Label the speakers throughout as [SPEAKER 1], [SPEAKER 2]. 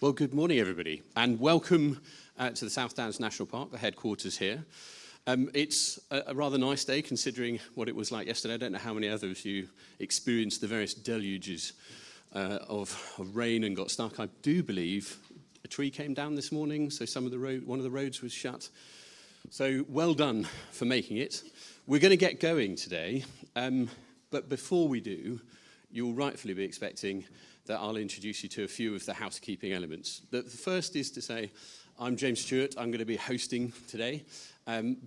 [SPEAKER 1] Well, good morning, everybody, and welcome to the South Downs National Park, the headquarters here. It's a rather nice day, considering what it was like yesterday. I don't know how many others of you experienced the various deluges of rain and got stuck. I do believe a tree came down this morning, so one of the roads was shut. So well done for making it. We're going to get going today, but before we do, you'll rightfully be expecting that I'll introduce you to a few of the housekeeping elements. The first is to say, I'm James Stewart. I'm going to be hosting today,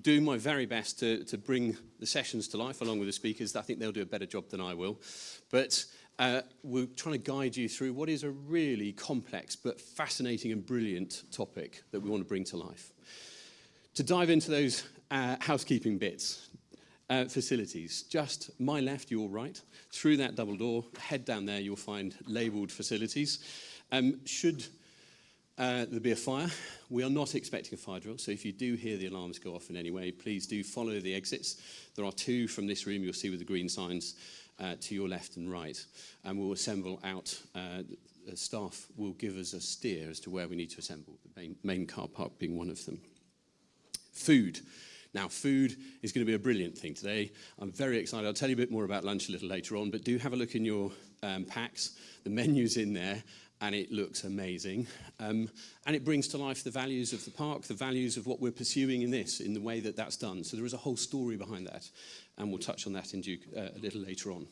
[SPEAKER 1] doing my very best to bring the sessions to life along with the speakers. I think they'll do a better job than I will. But we're trying to guide you through what is a really complex but fascinating and brilliant topic that we want to bring to life. To dive into those housekeeping bits, facilities, just my left, your right, through that double door, head down there, you'll find labelled facilities. Should there be a fire, we are not expecting a fire drill, so if you do hear the alarms go off in any way, please do follow the exits. There are two from this room, you'll see with the green signs, to your left and right, and we'll assemble out. Staff will give us a steer as to where we need to assemble, the main car park being one of them. Food. Now, food is going to be a brilliant thing today. I'm very excited. I'll tell you a bit more about lunch a little later on, but do have a look in your packs. The menu's in there, and it looks amazing. And it brings to life the values of the park, the values of what we're pursuing in the way that that's done. So there is a whole story behind that, and we'll touch on that a little later on.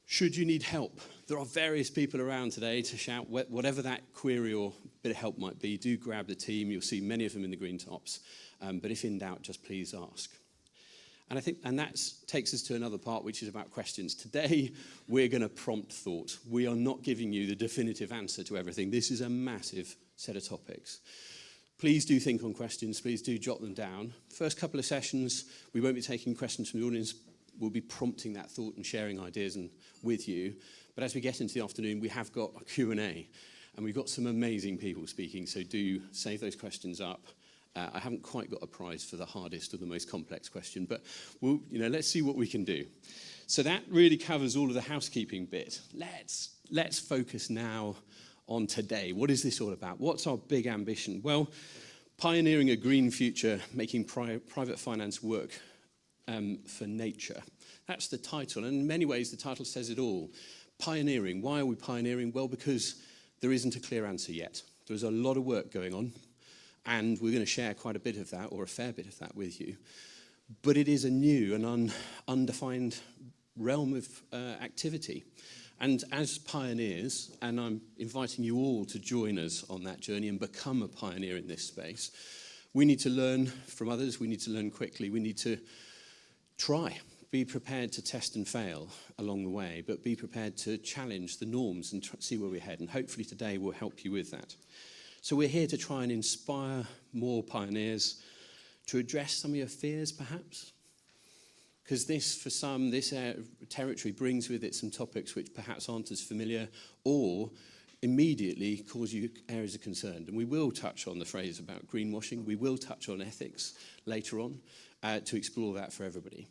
[SPEAKER 1] Should you need help, there are various people around today to shout. Whatever that query or bit of help might be, do grab the team. You'll see many of them in the green tops. But if in doubt, just please ask. And that takes us to another part, which is about questions. Today, we're going to prompt thought. We are not giving you the definitive answer to everything. This is a massive set of topics. Please do think on questions. Please do jot them down. First couple of sessions, we won't be taking questions from the audience. We'll be prompting that thought and sharing ideas with you. But as we get into the afternoon, we have got a Q&A. And we've got some amazing people speaking, so do save those questions up. I haven't quite got a prize for the hardest or the most complex question, but let's see what we can do. So that really covers all of the housekeeping bit. Let's focus now on today. What is this all about? What's our big ambition? Well, pioneering a green future, making private finance work for nature. That's the title, and in many ways the title says it all. Pioneering. Why are we pioneering? Well, because there isn't a clear answer yet. There's a lot of work going on. And we're going to share quite a bit of that, or a fair bit of that, with you. But it is a new and undefined realm of activity. And as pioneers, and I'm inviting you all to join us on that journey and become a pioneer in this space, we need to learn from others. We need to learn quickly. We need to try. Be prepared to test and fail along the way, but be prepared to challenge the norms and see where we're heading. And hopefully today will help you with that. So we're here to try and inspire more pioneers to address some of your fears, perhaps. Because for some, this territory brings with it some topics which perhaps aren't as familiar or immediately cause you areas of concern. And we will touch on the phrase about greenwashing. We will touch on ethics later on to explore that for everybody.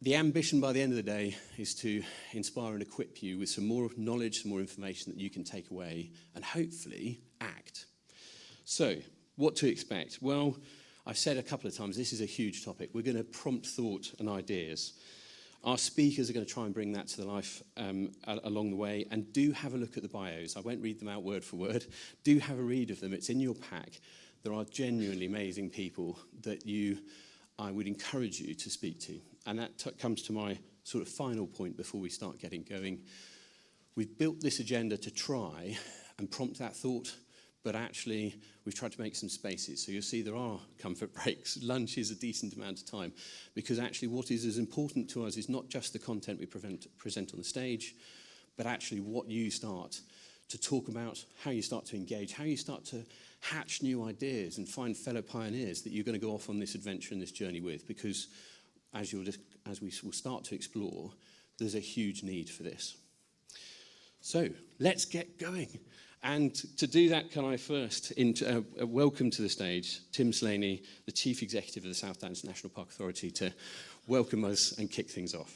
[SPEAKER 1] The ambition by the end of the day is to inspire and equip you with some more knowledge, some more information that you can take away and hopefully act. So, what to expect? Well, I've said a couple of times, this is a huge topic. We're going to prompt thought and ideas. Our speakers are going to try and bring that to the life along the way, and do have a look at the bios. I won't read them out word for word. Do have a read of them. It's in your pack. There are genuinely amazing people that I would encourage you to speak to. And that comes to my sort of final point before we start getting going. We've built this agenda to try and prompt that thought, but actually we've tried to make some spaces. So you'll see there are comfort breaks. Lunch is a decent amount of time, because actually what is as important to us is not just the content we present on the stage, but actually what you start to talk about, how you start to engage, how you start to hatch new ideas and find fellow pioneers that you're going to go off on this adventure and this journey with, because as we will start to explore, there's a huge need for this. So let's get going. And to do that, can I first welcome to the stage Tim Slaney, the Chief Executive of the South Downs National Park Authority, to welcome us and kick things off.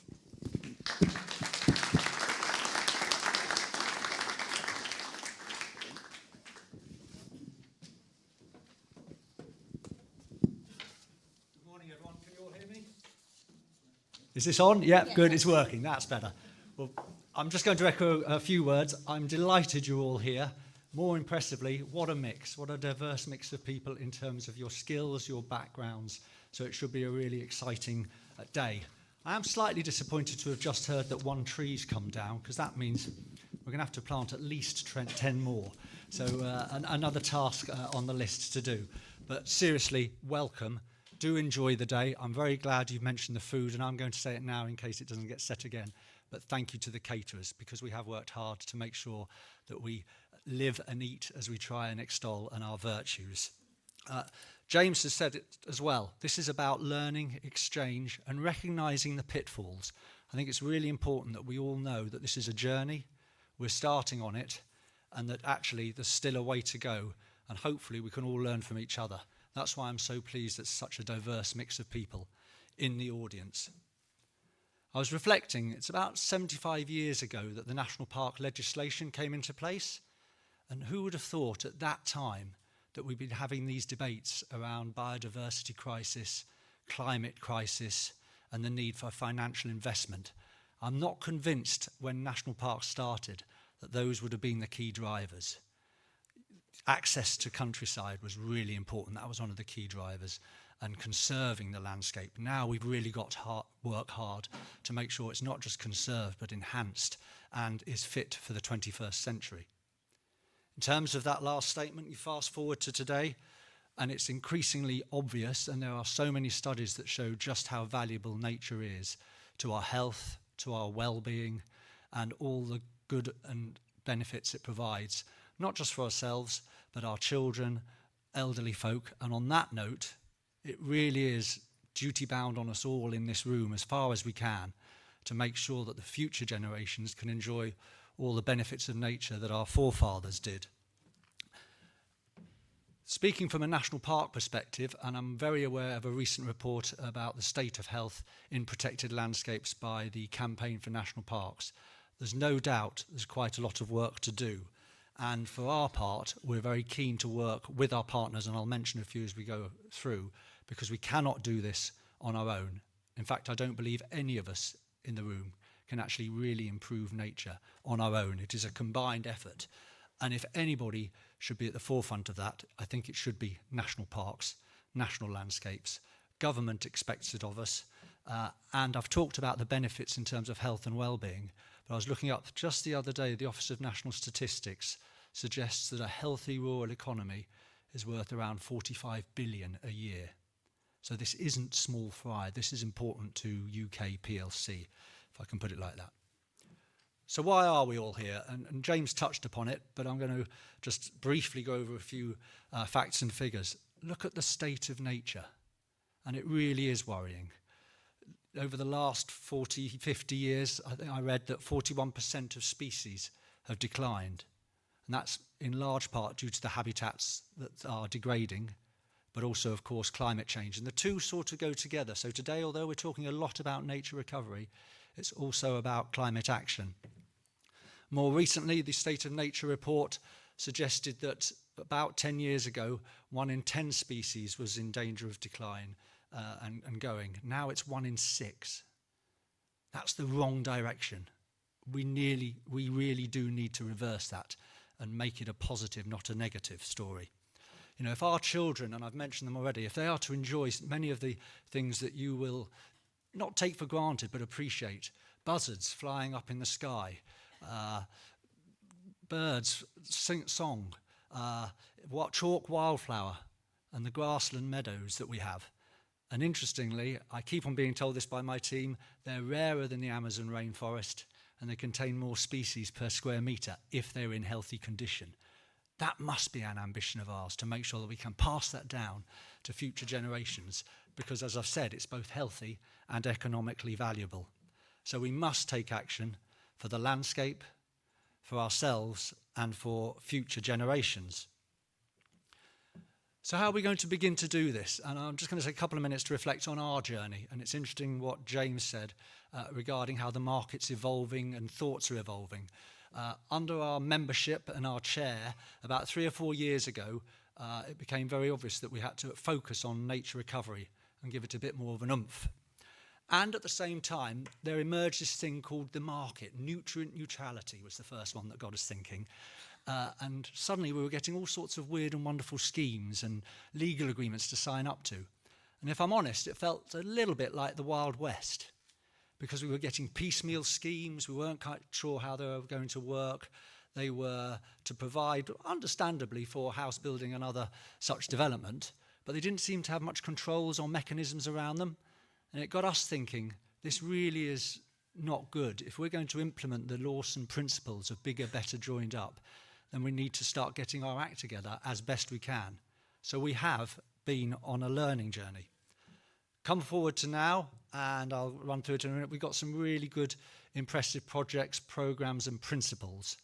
[SPEAKER 2] Is this on? Yep, yes. Good, it's working, that's better. Well, I'm just going to echo a few words. I'm delighted you're all here. More impressively, what a mix, what a diverse mix of people in terms of your skills, your backgrounds. So it should be a really exciting day. I am slightly disappointed to have just heard that 1 tree's come down, because that means we're going to have to plant at least 10 more. So another task on the list to do. But seriously, welcome. Do enjoy the day. I'm very glad you've mentioned the food, and I'm going to say it now in case it doesn't get said again. But thank you to the caterers, because we have worked hard to make sure that we live and eat as we try and extol and our virtues. James has said it as well. This is about learning, exchange, and recognising the pitfalls. I think it's really important that we all know that this is a journey. We're starting on it, and that actually there's still a way to go, and hopefully we can all learn from each other. That's why I'm so pleased that such a diverse mix of people in the audience. I was reflecting, it's about 75 years ago that the National Park legislation came into place. And who would have thought at that time that we'd been having these debates around biodiversity crisis, climate crisis, and the need for financial investment? I'm not convinced when national parks started that those would have been the key drivers. Access to countryside was really important. That was one of the key drivers. And conserving the landscape. Now we've really got to work hard to make sure it's not just conserved but enhanced and is fit for the 21st century. In terms of that last statement, you fast forward to today, and it's increasingly obvious, and there are so many studies that show just how valuable nature is to our health, to our well-being, and all the good and benefits it provides, not just for ourselves, but our children, elderly folk. And on that note, it really is duty-bound on us all in this room, as far as we can, to make sure that the future generations can enjoy all the benefits of nature that our forefathers did. Speaking from a national park perspective, and I'm very aware of a recent report about the state of health in protected landscapes by the Campaign for National Parks, there's no doubt there's quite a lot of work to do. And for our part, we're very keen to work with our partners, and I'll mention a few as we go through, because we cannot do this on our own. In fact, I don't believe any of us in the room can actually really improve nature on our own. It is a combined effort. And if anybody should be at the forefront of that, I think it should be national parks, national landscapes. Government expects it of us. And I've talked about the benefits in terms of health and well-being. But I was looking up just the other day, the Office of National Statistics suggests that a healthy rural economy is worth around 45 billion a year. So this isn't small fry. This is important to UK PLC, if I can put it like that. So why are we all here? And James touched upon it, but I'm going to just briefly go over a few facts and figures. Look at the state of nature, and it really is worrying. Over the last 40, 50 years, I think I read that 41% of species have declined. And that's in large part due to the habitats that are degrading, but also, of course, climate change. And the two sort of go together. So today, although we're talking a lot about nature recovery, it's also about climate action. More recently, the State of Nature report suggested that about 10 years ago, 1 in 10 species was in danger of decline and going. Now it's 1 in 6. That's the wrong direction. We really do need to reverse that and make it a positive, not a negative story. You know, if our children, and I've mentioned them already, if they are to enjoy many of the things that you will not take for granted but appreciate, buzzards flying up in the sky, birds sing song, chalk wildflower, and the grassland meadows that we have. And interestingly, I keep on being told this by my team, they're rarer than the Amazon rainforest, and they contain more species per square metre if they're in healthy condition. That must be an ambition of ours, to make sure that we can pass that down to future generations, because as I've said, it's both healthy and economically valuable. So we must take action for the landscape, for ourselves, and for future generations. So how are we going to begin to do this? And I'm just going to take a couple of minutes to reflect on our journey. And it's interesting what James said regarding how the market's evolving and thoughts are evolving. Under our membership and our chair, about 3 or 4 years ago, it became very obvious that we had to focus on nature recovery and give it a bit more of an oomph. And at the same time, there emerged this thing called the market. Nutrient neutrality was the first one that got us thinking. And suddenly we were getting all sorts of weird and wonderful schemes and legal agreements to sign up to. And if I'm honest, it felt a little bit like the Wild West, because we were getting piecemeal schemes. We weren't quite sure how they were going to work. They were to provide, understandably, for house building and other such development, but they didn't seem to have much controls or mechanisms around them. And it got us thinking, this really is not good. If we're going to implement the Lawson principles of bigger, better, joined up, then we need to start getting our act together as best we can. So we have been on a learning journey. Come forward to now, and I'll run through it in a minute. We've got some really good, impressive projects, programs, and principles.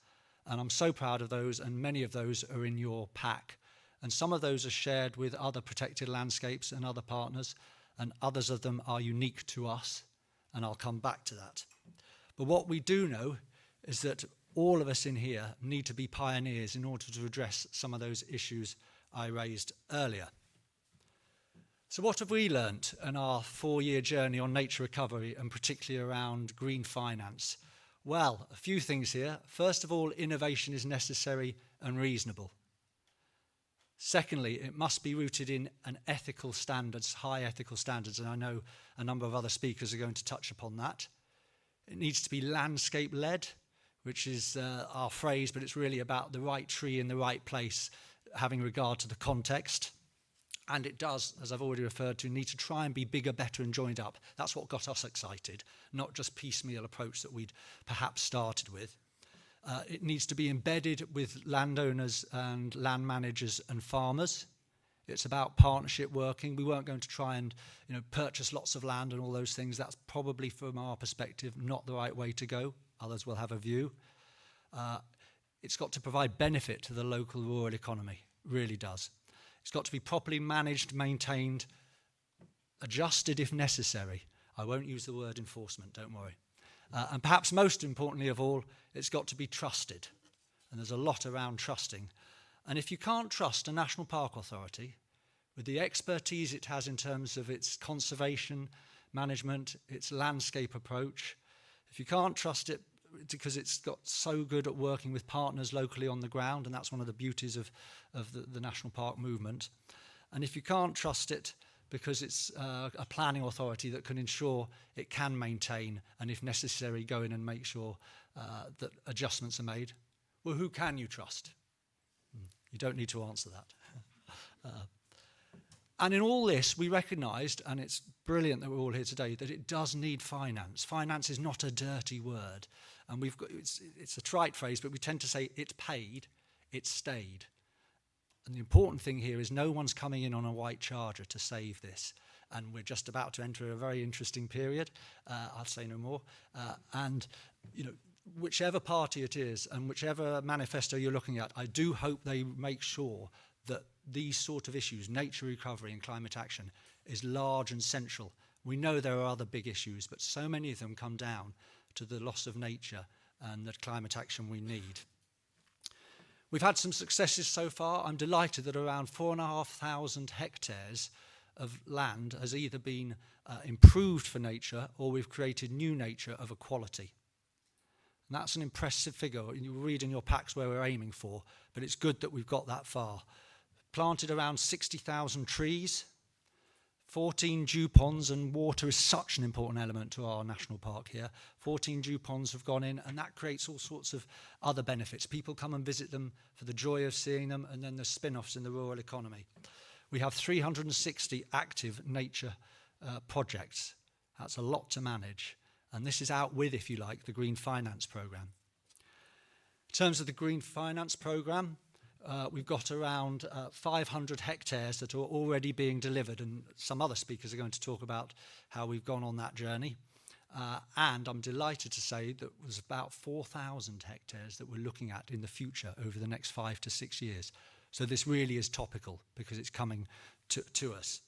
[SPEAKER 2] And I'm so proud of those, and many of those are in your pack. And some of those are shared with other protected landscapes and other partners, and others of them are unique to us, and I'll come back to that. But what we do know is that all of us in here need to be pioneers in order to address some of those issues I raised earlier. So what have we learnt in our 4-year journey on nature recovery, and particularly around green finance? Well, a few things here. First of all, innovation is necessary and reasonable. Secondly, it must be rooted in an ethical standards, high ethical standards, and I know a number of other speakers are going to touch upon that. It needs to be landscape-led, which is our phrase, but it's really about the right tree in the right place, having regard to the context. And it does, as I've already referred to, need to try and be bigger, better, and joined up. That's what got us excited, not just piecemeal approach that we'd perhaps started with. It needs to be embedded with landowners and land managers and farmers. It's about partnership working. We weren't going to try and purchase lots of land and all those things. That's probably, from our perspective, not the right way to go. Others will have a view. It's got to provide benefit to the local rural economy. It really does. It's got to be properly managed, maintained, adjusted if necessary. I won't use the word enforcement, don't worry. And perhaps most importantly of all, it's got to be trusted. And there's a lot around trusting. And if you can't trust a National Park Authority, with the expertise it has in terms of its conservation management, its landscape approach, if you can't trust it because it's got so good at working with partners locally on the ground, and that's one of the beauties of the National Park movement, and if you can't trust it because it's a planning authority that can ensure it can maintain and, if necessary, go in and make sure that adjustments are made, well, who can you trust? You don't need to answer that. And in all this, we recognised, and it's brilliant that we're all here today, that it does need finance. Finance is not a dirty word. And it's a trite phrase, but we tend to say it's paid, it's stayed. And the important thing here is no one's coming in on a white charger to save this. And we're just about to enter a very interesting period. I'll say no more. And whichever party it is and whichever manifesto you're looking at, I do hope they make sure that these sort of issues, nature recovery and climate action, is large and central. We know there are other big issues, but so many of them come down to the loss of nature and the climate action we need. We've had some successes so far. I'm delighted that around 4,500 hectares of land has either been improved for nature, or we've created new nature of a quality. And that's an impressive figure. You read in your packs where we're aiming for, but it's good that we've got that far. Planted around 60,000 trees, 14 dew ponds, and water is such an important element to our national park here. 14 dew ponds have gone in, and that creates all sorts of other benefits. People come and visit them for the joy of seeing them, and then there's spin-offs in the rural economy. We have 360 active nature projects. That's a lot to manage. And this is out with, if you like, the Green Finance Programme. In terms of the Green Finance Programme, we've got around 500 hectares that are already being delivered, and some other speakers are going to talk about how we've gone on that journey. And I'm delighted to say that there's about 4,000 hectares that we're looking at in the future over the next 5 to 6 years. So this really is topical because it's coming to us.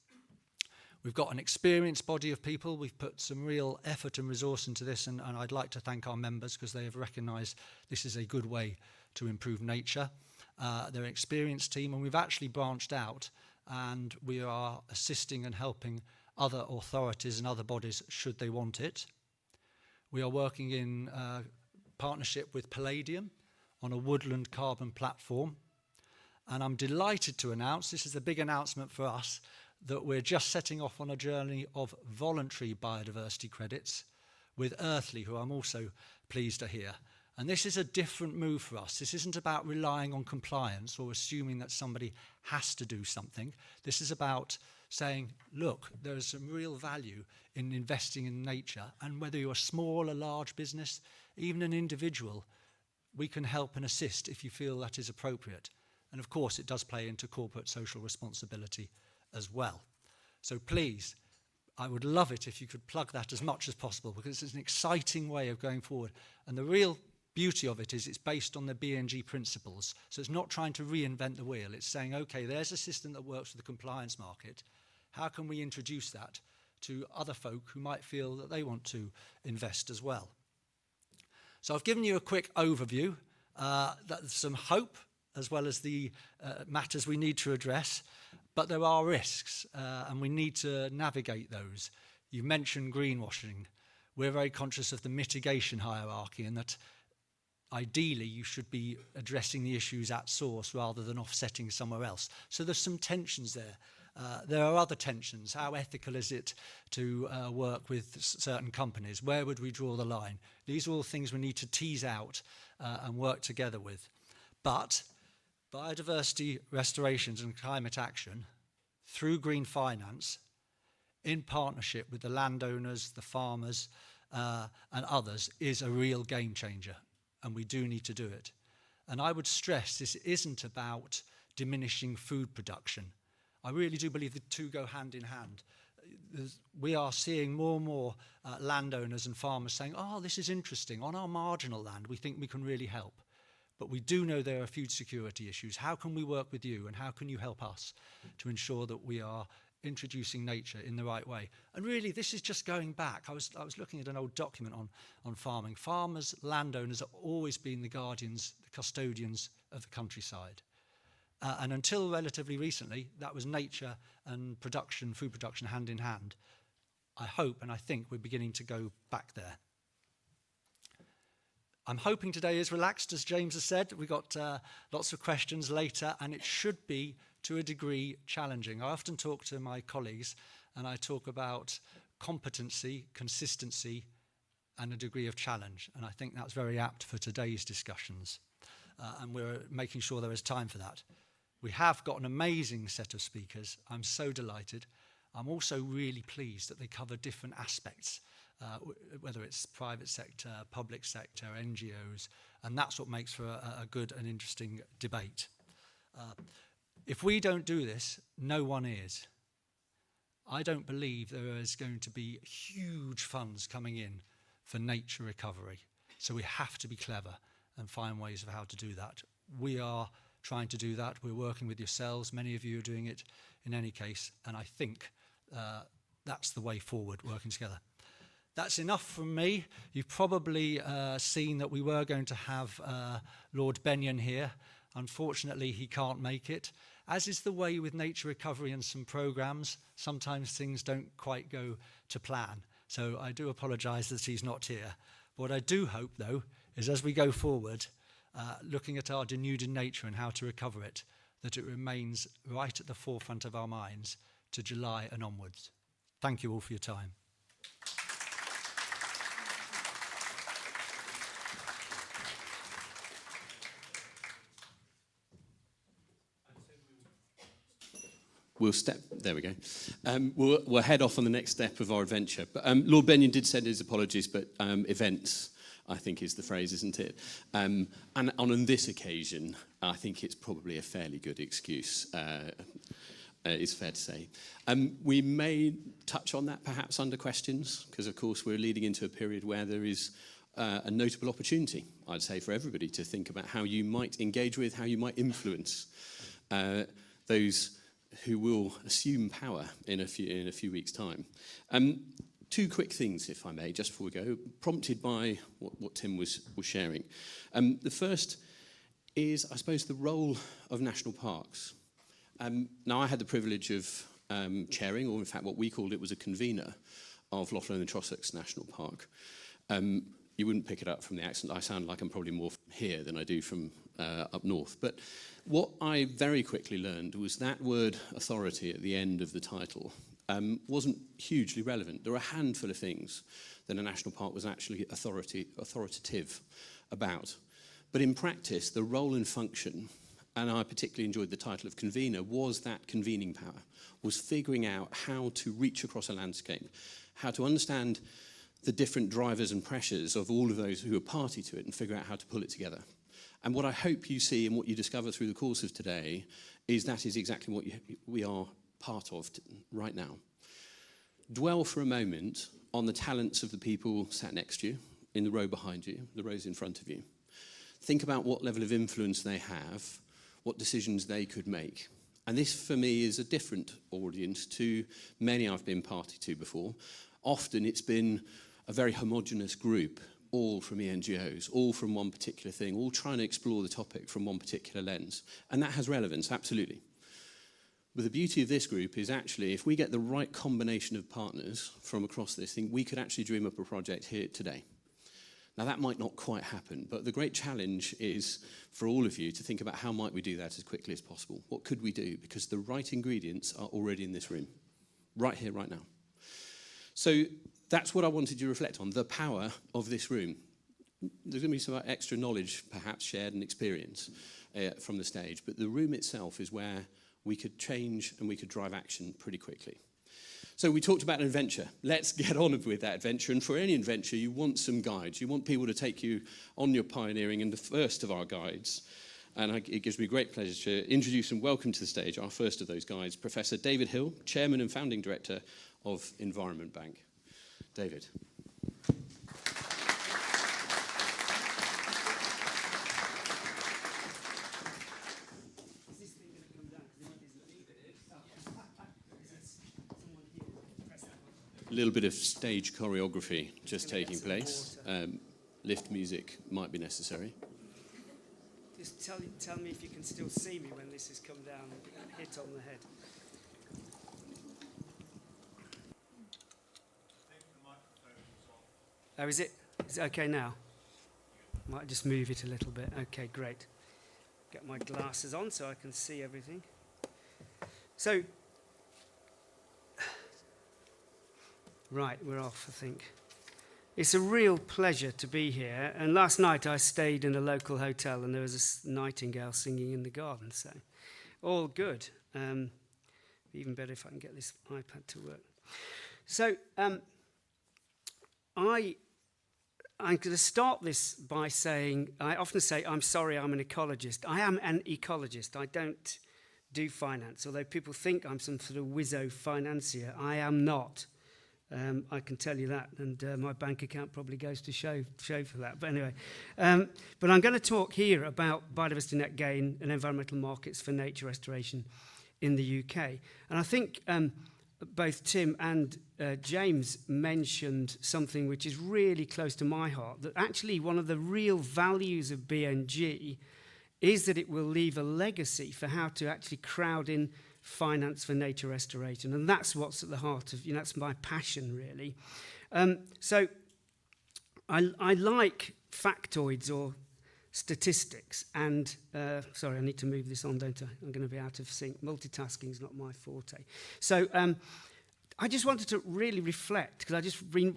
[SPEAKER 2] We've got an experienced body of people. We've put some real effort and resource into this, and I'd like to thank our members because they have recognised this is a good way to improve nature. They're an experienced team, and we've actually branched out, and we are assisting and helping other authorities and other bodies should they want it. We are working in partnership with Palladium on a woodland carbon platform. And I'm delighted to announce, this is a big announcement for us, that we're just setting off on a journey of voluntary biodiversity credits with Earthly, who I'm also pleased to hear. And this is a different move for us. This isn't about relying on compliance or assuming that somebody has to do something. This is about saying, look, there is some real value in investing in nature, and whether you're a small or large business, even an individual, we can help and assist if you feel that is appropriate. And of course, it does play into corporate social responsibility as well. So please, I would love it if you could plug that as much as possible, because it's an exciting way of going forward. And the real beauty of it is it's based on the BNG principles. So it's not trying to reinvent the wheel. It's saying, okay, there's a system that works for the compliance market. How can we introduce that to other folk who might feel that they want to invest as well? So I've given you a quick overview. That's some hope, as well as the matters we need to address. But there are risks, and we need to navigate those. You mentioned greenwashing. We're very conscious of the mitigation hierarchy, and that ideally you should be addressing the issues at source rather than offsetting somewhere else. So there's some tensions there. There are other tensions. How ethical is it to work with certain companies? Where would we draw the line? These are all things we need to tease out and work together with. But biodiversity restorations and climate action through green finance, in partnership with the landowners, the farmers, and others, is a real game changer, and we do need to do it. And I would stress this isn't about diminishing food production. I really do believe the two go hand in hand. We are seeing more and more landowners and farmers saying, oh, this is interesting. On our marginal land, we think we can really help. But we do know there are food security issues. How can we work with you, and how can you help us to ensure that we are introducing nature in the right way? And really, this is just going back. I was looking at an old document on farming. Farmers, landowners have always been the guardians, the custodians of the countryside. And until relatively recently, that was nature and production, food production, hand in hand. I hope and I think we're beginning to go back there. I'm hoping today is relaxed, as James has said. We've got lots of questions later, and it should be, to a degree, challenging. I often talk to my colleagues, and I talk about competency, consistency, and a degree of challenge. And I think that's very apt for today's discussions. And we're making sure there is time for that. We have got an amazing set of speakers. I'm so delighted. I'm also really pleased that they cover different aspects, whether it's private sector, public sector, NGOs, and that's what makes for a good and interesting debate. If we don't do this, no one is. I don't believe there is going to be huge funds coming in for nature recovery. So we have to be clever and find ways of how to do that. We are trying to do that. We're working with yourselves. Many of you are doing it in any case. And I think that's the way forward, working together. That's enough from me. You've probably seen that we were going to have Lord Benyon here. Unfortunately, he can't make it. As is the way with nature recovery and some programmes, sometimes things don't quite go to plan. So I do apologise that he's not here. What I do hope, though, is as we go forward, looking at our denuded nature and how to recover it, that it remains right at the forefront of our minds to July and onwards. Thank you all for your time.
[SPEAKER 1] There we go. We'll head off on the next step of our adventure. But Lord Benyon did send his apologies, but events, I think, is the phrase, isn't it? And on this occasion, I think it's probably a fairly good excuse, it's fair to say. We may touch on that perhaps under questions, because of course we're leading into a period where there is a notable opportunity, I'd say, for everybody to think about how you might engage with, how you might influence those who will assume power in a few weeks' time. Two quick things, if I may, just before we go, prompted by what Tim was sharing. The first is, I suppose, the role of national parks. Now, I had the privilege of chairing, or in fact what we called it was a convener, of Loch Lomond and Trossachs National Park. You wouldn't pick it up from the accent. I sound like I'm probably more from here than I do from up north. But what I very quickly learned was that word authority at the end of the title wasn't hugely relevant. There were a handful of things that a national park was actually authoritative about. But in practice, the role and function, and I particularly enjoyed the title of convener, was that convening power, was figuring out how to reach across a landscape, how to understand the different drivers and pressures of all of those who are party to it and figure out how to pull it together. And what I hope you see and what you discover through the course of today is that is exactly what we are part of right now. Dwell for a moment on the talents of the people sat next to you, in the row behind you, the rows in front of you. Think about what level of influence they have, what decisions they could make. And this, for me, is a different audience to many I've been party to before. Often it's been a very homogenous group, all from ENGOs, all from one particular thing, all trying to explore the topic from one particular lens. And that has relevance, absolutely. But the beauty of this group is actually, if we get the right combination of partners from across this thing, we could actually dream up a project here today. Now, that might not quite happen, but the great challenge is for all of you to think about how might we do that as quickly as possible. What could we do? Because the right ingredients are already in this room, right here, right now. So that's what I wanted you to reflect on, the power of this room. There's going to be some extra knowledge, perhaps shared and experience from the stage, but the room itself is where we could change and we could drive action pretty quickly. So we talked about an adventure. Let's get on with that adventure. And for any adventure, you want some guides. You want people to take you on your pioneering. And the first of our guides, and it gives me great pleasure to introduce and welcome to the stage our first of those guides, Professor David Hill, Chairman and Founding Director of Environment Bank. David. A little bit of stage choreography just taking place. Lift music might be necessary.
[SPEAKER 3] Just tell me if you can still see me when this has come down and hit on the head. Oh, is it okay now? Might just move it a little bit. Okay, great. Get my glasses on so I can see everything. So, right, we're off, I think. It's a real pleasure to be here. And last night I stayed in a local hotel and there was a nightingale singing in the garden. So, all good. Even better if I can get this iPad to work. So, I'm going to start this by saying, I often say, I'm sorry, I'm an ecologist. I am an ecologist. I don't do finance, although people think I'm some sort of whizzo financier. I am not. I can tell you that, and my bank account probably goes to show for that. But anyway, but I'm going to talk here about biodiversity net gain and environmental markets for nature restoration in the UK. And I think both Tim and James mentioned something which is really close to my heart, that actually one of the real values of BNG is that it will leave a legacy for how to actually crowd in finance for nature restoration. And that's what's at the heart of, that's my passion, really. So I like factoids or statistics. And, sorry, I need to move this on, don't I? I'm going to be out of sync. Multitasking is not my forte. So I just wanted to really reflect, because I just read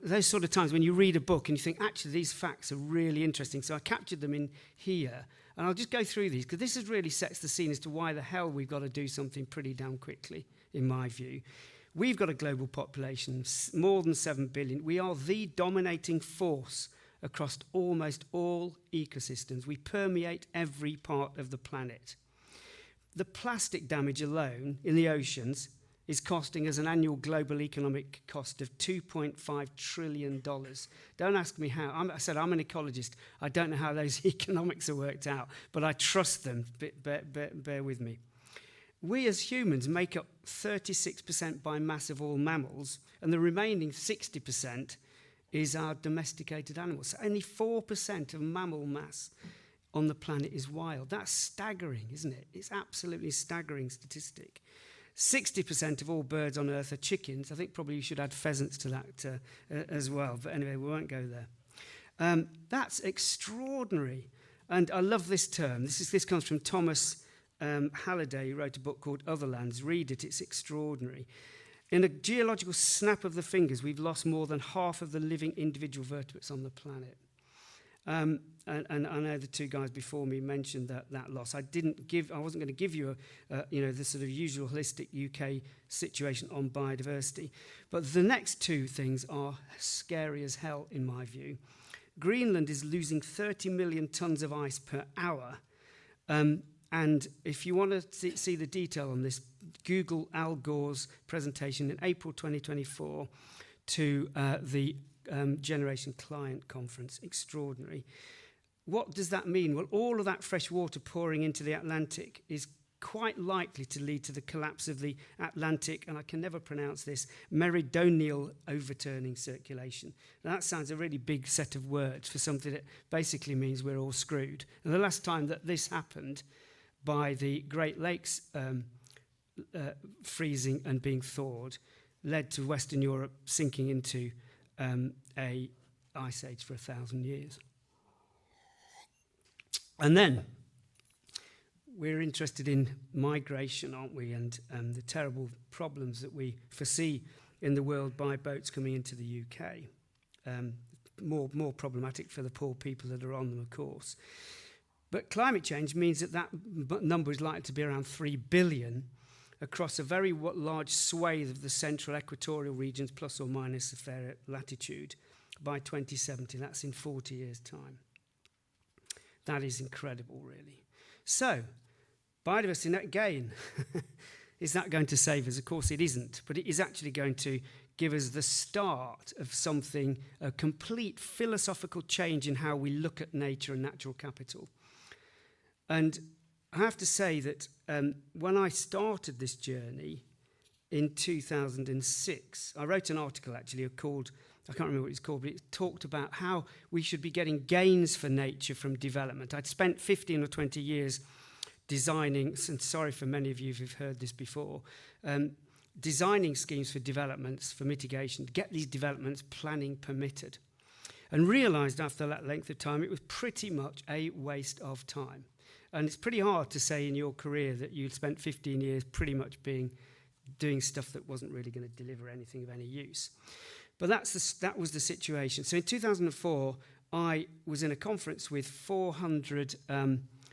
[SPEAKER 3] those sort of times when you read a book and you think, actually, these facts are really interesting. So I captured them in here. And I'll just go through these, because this really sets the scene as to why the hell we've got to do something pretty damn quickly, in my view. We've got a global population, more than 7 billion. We are the dominating force across almost all ecosystems. We permeate every part of the planet. The plastic damage alone in the oceans is costing us an annual global economic cost of $2.5 trillion. Don't ask me how. I said I'm an ecologist. I don't know how those economics are worked out, but I trust them. Bear with me. We as humans make up 36% by mass of all mammals, and the remaining 60% is our domesticated animals. So only 4% of mammal mass on the planet is wild. That's staggering, isn't it? It's absolutely staggering statistic. 60% of all birds on Earth are chickens. I think probably you should add pheasants to that as well. But anyway, we won't go there. That's extraordinary. And I love this term. This comes from Thomas Halliday, who wrote a book called Otherlands. Read it, it's extraordinary. In a geological snap of the fingers, we've lost more than half of the living individual vertebrates on the planet. And I know the two guys before me mentioned that loss. I wasn't going to give you the sort of usual holistic UK situation on biodiversity. But the next two things are scary as hell, in my view. Greenland is losing 30 million tons of ice per hour. And if you want to see the detail on this, Google Al Gore's presentation in April 2024 to the Generation Client Conference. Extraordinary. What does that mean? Well, all of that fresh water pouring into the Atlantic is quite likely to lead to the collapse of the Atlantic, and I can never pronounce this, meridional overturning circulation. Now, that sounds a really big set of words for something that basically means we're all screwed. And the last time that this happened, by the Great Lakes freezing and being thawed, led to Western Europe sinking into a ice age for 1,000 years. And then we're interested in migration, aren't we, and the terrible problems that we foresee in the world by boats coming into the UK. More problematic for the poor people that are on them, of course. But climate change means that number is likely to be around 3 billion across a very large swathe of the central equatorial regions, plus or minus a fair latitude, by 2070. That's in 40 years' time. That is incredible, really. So, biodiversity net gain, is that going to save us? Of course it isn't, but it is actually going to give us the start of something, a complete philosophical change in how we look at nature and natural capital. And I have to say that when I started this journey in 2006, I wrote an article actually called, I can't remember what it's called, but it talked about how we should be getting gains for nature from development. I'd spent 15 or 20 years designing, and sorry for many of you who've heard this before, designing schemes for developments, for mitigation, to get these developments planning permitted. And realised after that length of time it was pretty much a waste of time. And it's pretty hard to say in your career that you spent 15 years pretty much doing stuff that wasn't really going to deliver anything of any use. But that was the situation. So in 2004, I was in a conference with 400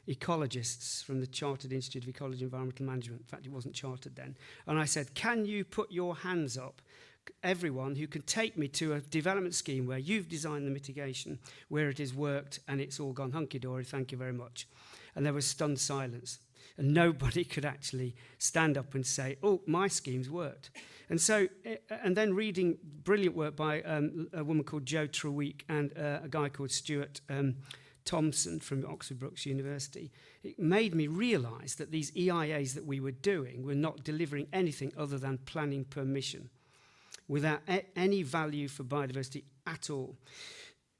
[SPEAKER 3] ecologists from the Chartered Institute of Ecology and Environmental Management. In fact, it wasn't chartered then. And I said, can you put your hands up, everyone who can take me to a development scheme where you've designed the mitigation, where it has worked and it's all gone hunky-dory, thank you very much. And there was stunned silence. And nobody could actually stand up and say, oh, my scheme's worked. And so, and then reading brilliant work by a woman called Jo Treweek and a guy called Stuart Thompson from Oxford Brookes University, it made me realise that these EIAs that we were doing were not delivering anything other than planning permission, without any value for biodiversity at all.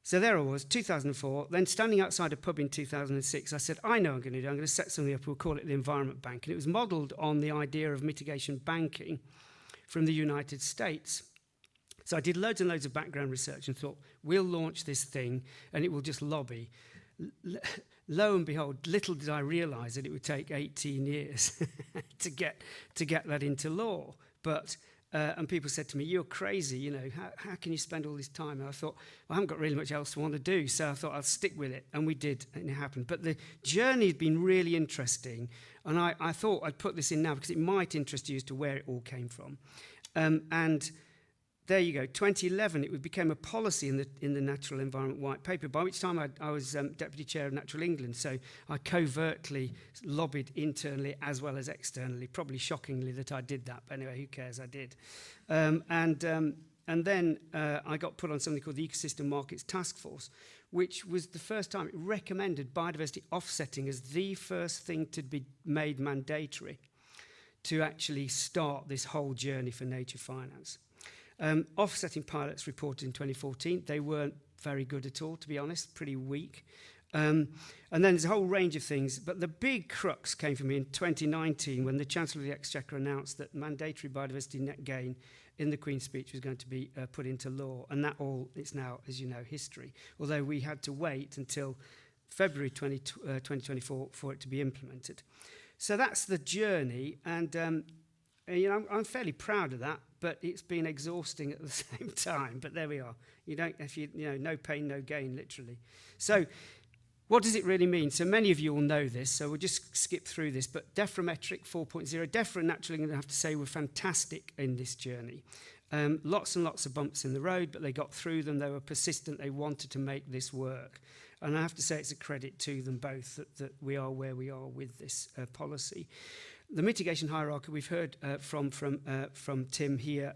[SPEAKER 3] So there I was, 2004, then standing outside a pub in 2006, I said, I know what I'm going to do. I'm going to set something up, we'll call it the Environment Bank. And it was modelled on the idea of mitigation banking from the United States. So I did loads and loads of background research and thought, we'll launch this thing and it will just lobby. Lo and behold, little did I realise that it would take 18 years to get that into law. But and people said to me, you're crazy, you know, how can you spend all this time? And I thought, well, I haven't got really much else to want to do, so I thought I'll stick with it. And we did, and it happened. But the journey had been really interesting, and I thought I'd put this in now because it might interest you as to where it all came from. And there you go, 2011, it became a policy in the Natural Environment White Paper, by which time I was Deputy Chair of Natural England, so I covertly lobbied internally as well as externally, probably shockingly that I did that, but anyway, who cares, I did. And then I got put on something called the Ecosystem Markets Task Force, which was the first time it recommended biodiversity offsetting as the first thing to be made mandatory to actually start this whole journey for nature finance. Offsetting pilots reported in 2014. They weren't very good at all, to be honest, pretty weak. And then there's a whole range of things. But the big crux came for me in 2019 when the Chancellor of the Exchequer announced that mandatory biodiversity net gain in the Queen's speech was going to be put into law. And that all is now, as you know, history. Although we had to wait until February 2024 for it to be implemented. So that's the journey. And I'm fairly proud of that, but it's been exhausting at the same time. But there we are. No pain, no gain, literally. So what does it really mean? So many of you will know this, so we'll just skip through this. But DEFRA 4.0, DEFRA naturally, I'm going to have to say, were fantastic in this journey. Lots and lots of bumps in the road, but they got through them. They were persistent. They wanted to make this work. And I have to say it's a credit to them both that we are where we are with this policy. The mitigation hierarchy we've heard from Tim here,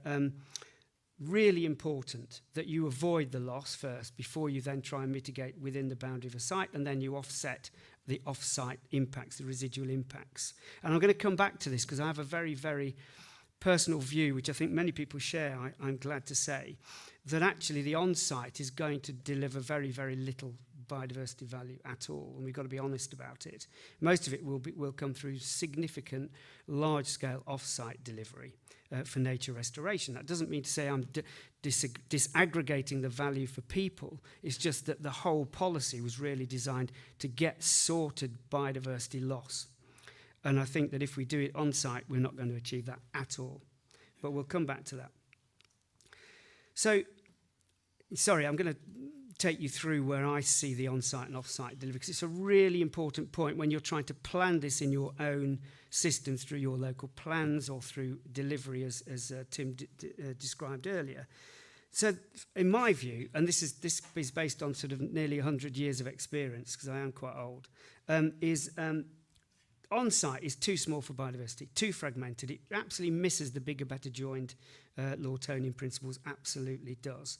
[SPEAKER 3] really important that you avoid the loss first before you then try and mitigate within the boundary of a site, and then you offset the off-site impacts, the residual impacts. And I'm going to come back to this because I have a very, very personal view, which I think many people share, I'm glad to say, that actually the on-site is going to deliver very, very little biodiversity value at all, and we've got to be honest about it. Most of it will come through significant, large-scale off-site delivery for nature restoration. That doesn't mean to say I'm disaggregating the value for people. It's just that the whole policy was really designed to get sorted biodiversity loss. And I think that if we do it on-site, we're not going to achieve that at all. But we'll come back to that. So, sorry, I'm going to take you through where I see the on-site and off-site delivery, because it's a really important point when you're trying to plan this in your own systems through your local plans or through delivery, as Tim described earlier. So, in my view, and this is based on sort of nearly 100 years of experience, because I am quite old, on-site is too small for biodiversity, too fragmented. It absolutely misses the bigger, better joined Lawtonian principles, absolutely does.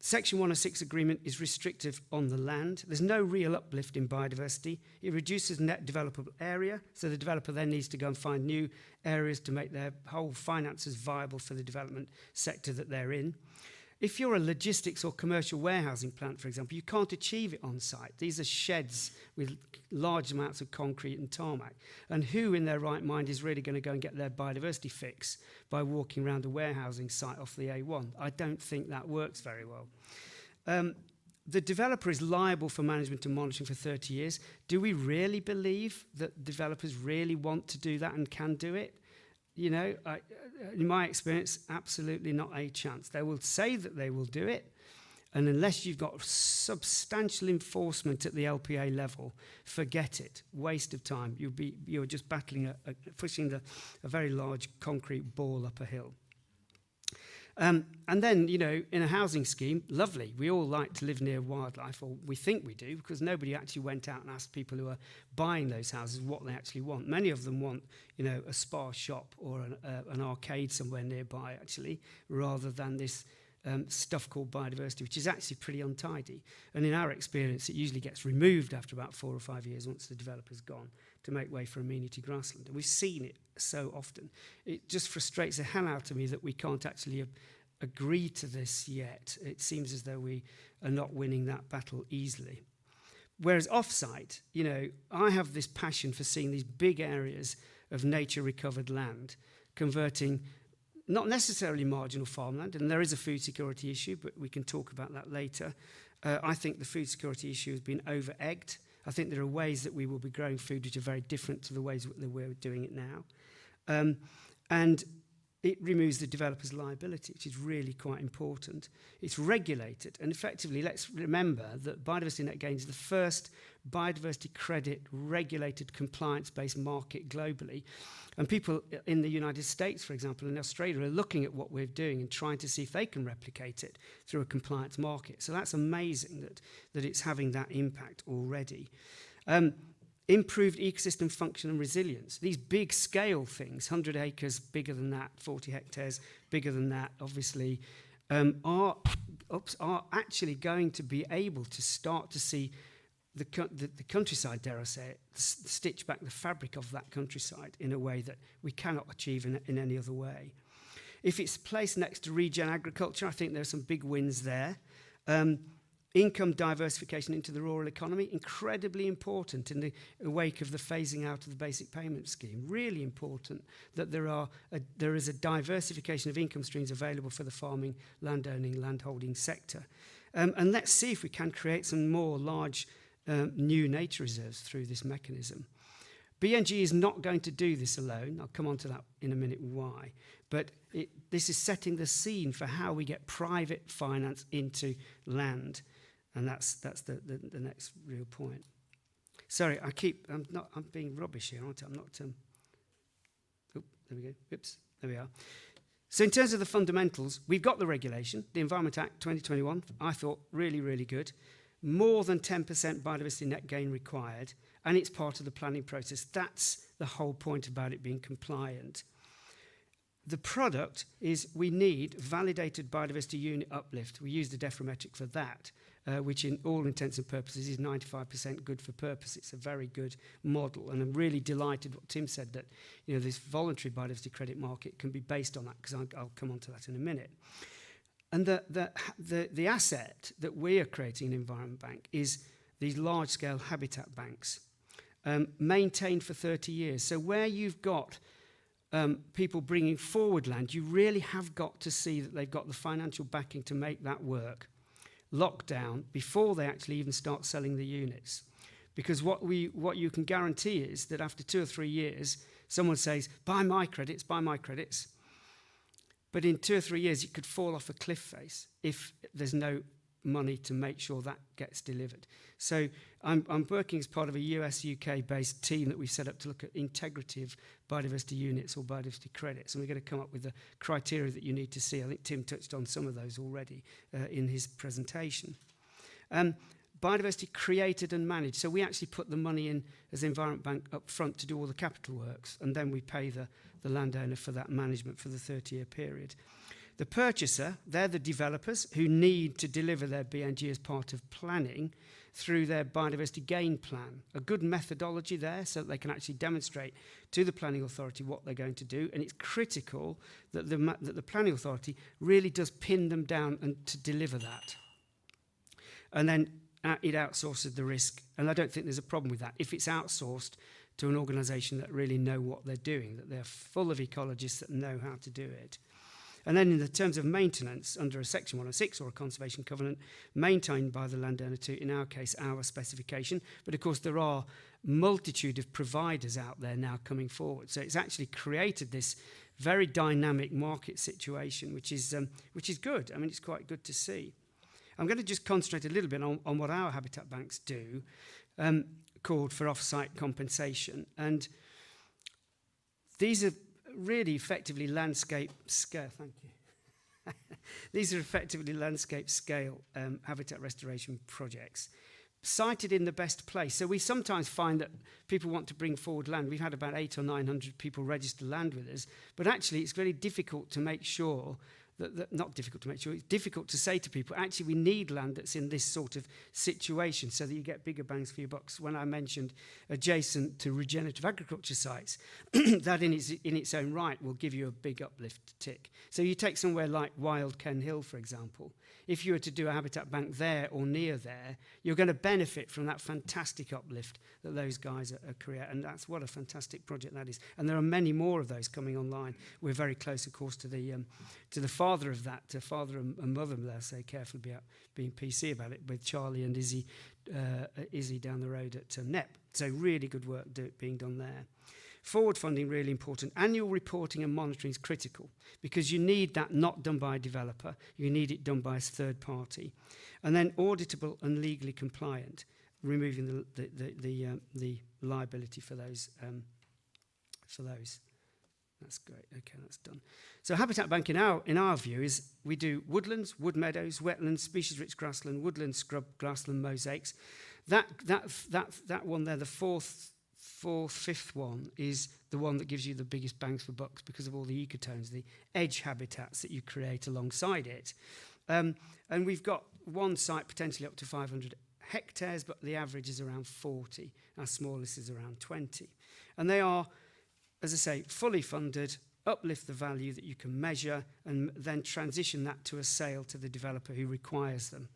[SPEAKER 3] Section 106 agreement is restrictive on the land. There's no real uplift in biodiversity. It reduces net developable area, so the developer then needs to go and find new areas to make their whole finances viable for the development sector that they're in. If you're a logistics or commercial warehousing plant, for example, you can't achieve it on site. These are sheds with large amounts of concrete and tarmac. And who in their right mind is really going to go and get their biodiversity fix by walking around a warehousing site off the A1? I don't think that works very well. The developer is liable for management and monitoring for 30 years. Do we really believe that developers really want to do that and can do it? You know, in my experience, absolutely not a chance. They will say that they will do it, and unless you've got substantial enforcement at the LPA level, forget it. Waste of time. You're just battling, pushing a very large concrete ball up a hill. And then, you know, in a housing scheme, lovely. We all like to live near wildlife, or we think we do, because nobody actually went out and asked people who are buying those houses what they actually want. Many of them want, you know, a spa shop or an arcade somewhere nearby, actually, rather than this stuff called biodiversity, which is actually pretty untidy. And in our experience, it usually gets removed after about 4 or 5 years once the developer's gone to make way for amenity grassland. And we've seen it so often. It just frustrates the hell out of me that we can't actually agree to this yet. It seems as though we are not winning that battle easily. Whereas off-site, you know, I have this passion for seeing these big areas of nature-recovered land converting not necessarily marginal farmland, and there is a food security issue, but we can talk about that later. I think the food security issue has been over-egged. I think there are ways that we will be growing food which are very different to the ways that we're doing it now. And it removes the developer's liability, which is really quite important. It's regulated, and effectively, let's remember that biodiversity net gain is the first biodiversity credit regulated compliance-based market globally. And people in the United States, for example, and Australia are looking at what we're doing and trying to see if they can replicate it through a compliance market. So that's amazing that it's having that impact already. Improved ecosystem function and resilience. These big scale things, 100 acres, bigger than that, 40 hectares, bigger than that, obviously, are actually going to be able to start to see the countryside, dare I say it, stitch back the fabric of that countryside in a way that we cannot achieve in any other way. If it's placed next to regen agriculture, I think there's some big wins there. Income diversification into the rural economy, incredibly important in the wake of the phasing out of the basic payment scheme. Really important that there is a diversification of income streams available for the farming, landowning, landholding sector. And let's see if we can create some more large new nature reserves through this mechanism. BNG is not going to do this alone. I'll come on to that in a minute why. But this is setting the scene for how we get private finance into land. And that's the next real point. Sorry, I'm being rubbish here, aren't I? I'm not, there we go, oops, there we are. So in terms of the fundamentals, we've got the regulation, the Environment Act 2021, I thought really, really good. More than 10% biodiversity net gain required, and it's part of the planning process. That's the whole point about it being compliant. The product is we need validated biodiversity unit uplift. We use the defrometric for that, which in all intents and purposes is 95% good for purpose. It's a very good model, and I'm really delighted what Tim said, that this voluntary biodiversity credit market can be based on that, because I'll come on to that in a minute. And the asset that we are creating in Environment Bank is these large-scale habitat banks, maintained for 30 years. So where you've got people bringing forward land, you really have got to see that they've got the financial backing to make that work. Locked down before they actually even start selling the units. Because what you can guarantee is that after 2 or 3 years, someone says, buy my credits. But in 2 or 3 years, it could fall off a cliff face if there's no money to make sure that gets delivered. So I'm working as part of a US-UK based team that we set up to look at integrity of biodiversity units or biodiversity credits, and we're going to come up with the criteria that you need to see. I think Tim touched on some of those already in his presentation. Biodiversity created and managed. So we actually put the money in as Environment Bank up front to do all the capital works, and then we pay the landowner for that management for the 30-year period. The purchaser, they're the developers who need to deliver their BNG as part of planning through their biodiversity gain plan. A good methodology there so that they can actually demonstrate to the planning authority what they're going to do, and it's critical that the planning authority really does pin them down and to deliver that. And then it outsources the risk, and I don't think there's a problem with that. If it's outsourced to an organisation that really know what they're doing, that they're full of ecologists that know how to do it. And then in the terms of maintenance, under a Section 106 or a conservation covenant, maintained by the landowner to, in our case, our specification. But of course, there are multitude of providers out there now coming forward. So it's actually created this very dynamic market situation, which is good. I mean, it's quite good to see. I'm going to just concentrate a little bit on what our habitat banks do, called for off-site compensation. And these are really effectively landscape scale. Thank you. These are effectively landscape scale habitat restoration projects, sited in the best place. So we sometimes find that people want to bring forward land. We've had about 800 or 900 people register land with us, but actually it's very difficult to make sure not difficult to make sure, it's difficult to say to people, actually we need land that's in this sort of situation so that you get bigger bangs for your bucks. When I mentioned adjacent to regenerative agriculture sites, that in its own right will give you a big uplift tick. So you take somewhere like Wild Ken Hill, for example. If you were to do a habitat bank there or near there, you're going to benefit from that fantastic uplift that those guys are creating. And that's what a fantastic project that is. And there are many more of those coming online. We're very close, of course, to the father of that, to father and mother, let's say, careful about being PC about it, with Charlie and Izzy down the road at NEP. So really good work being done there. Forward funding, really important. Annual reporting and monitoring is critical because you need that not done by a developer. You need it done by a third party. And then auditable and legally compliant, removing the liability for those. That's great. Okay, that's done. So habitat bank in our view is we do woodlands, wood meadows, wetlands, species-rich grassland, woodland, scrub, grassland, mosaics. That one there, the fifth one is the one that gives you the biggest bangs for bucks because of all the ecotones, the edge habitats that you create alongside it. And we've got one site potentially up to 500 hectares, but the average is around 40. Our smallest is around 20. And they are, as I say, fully funded, uplift the value that you can measure, and then transition that to a sale to the developer who requires them.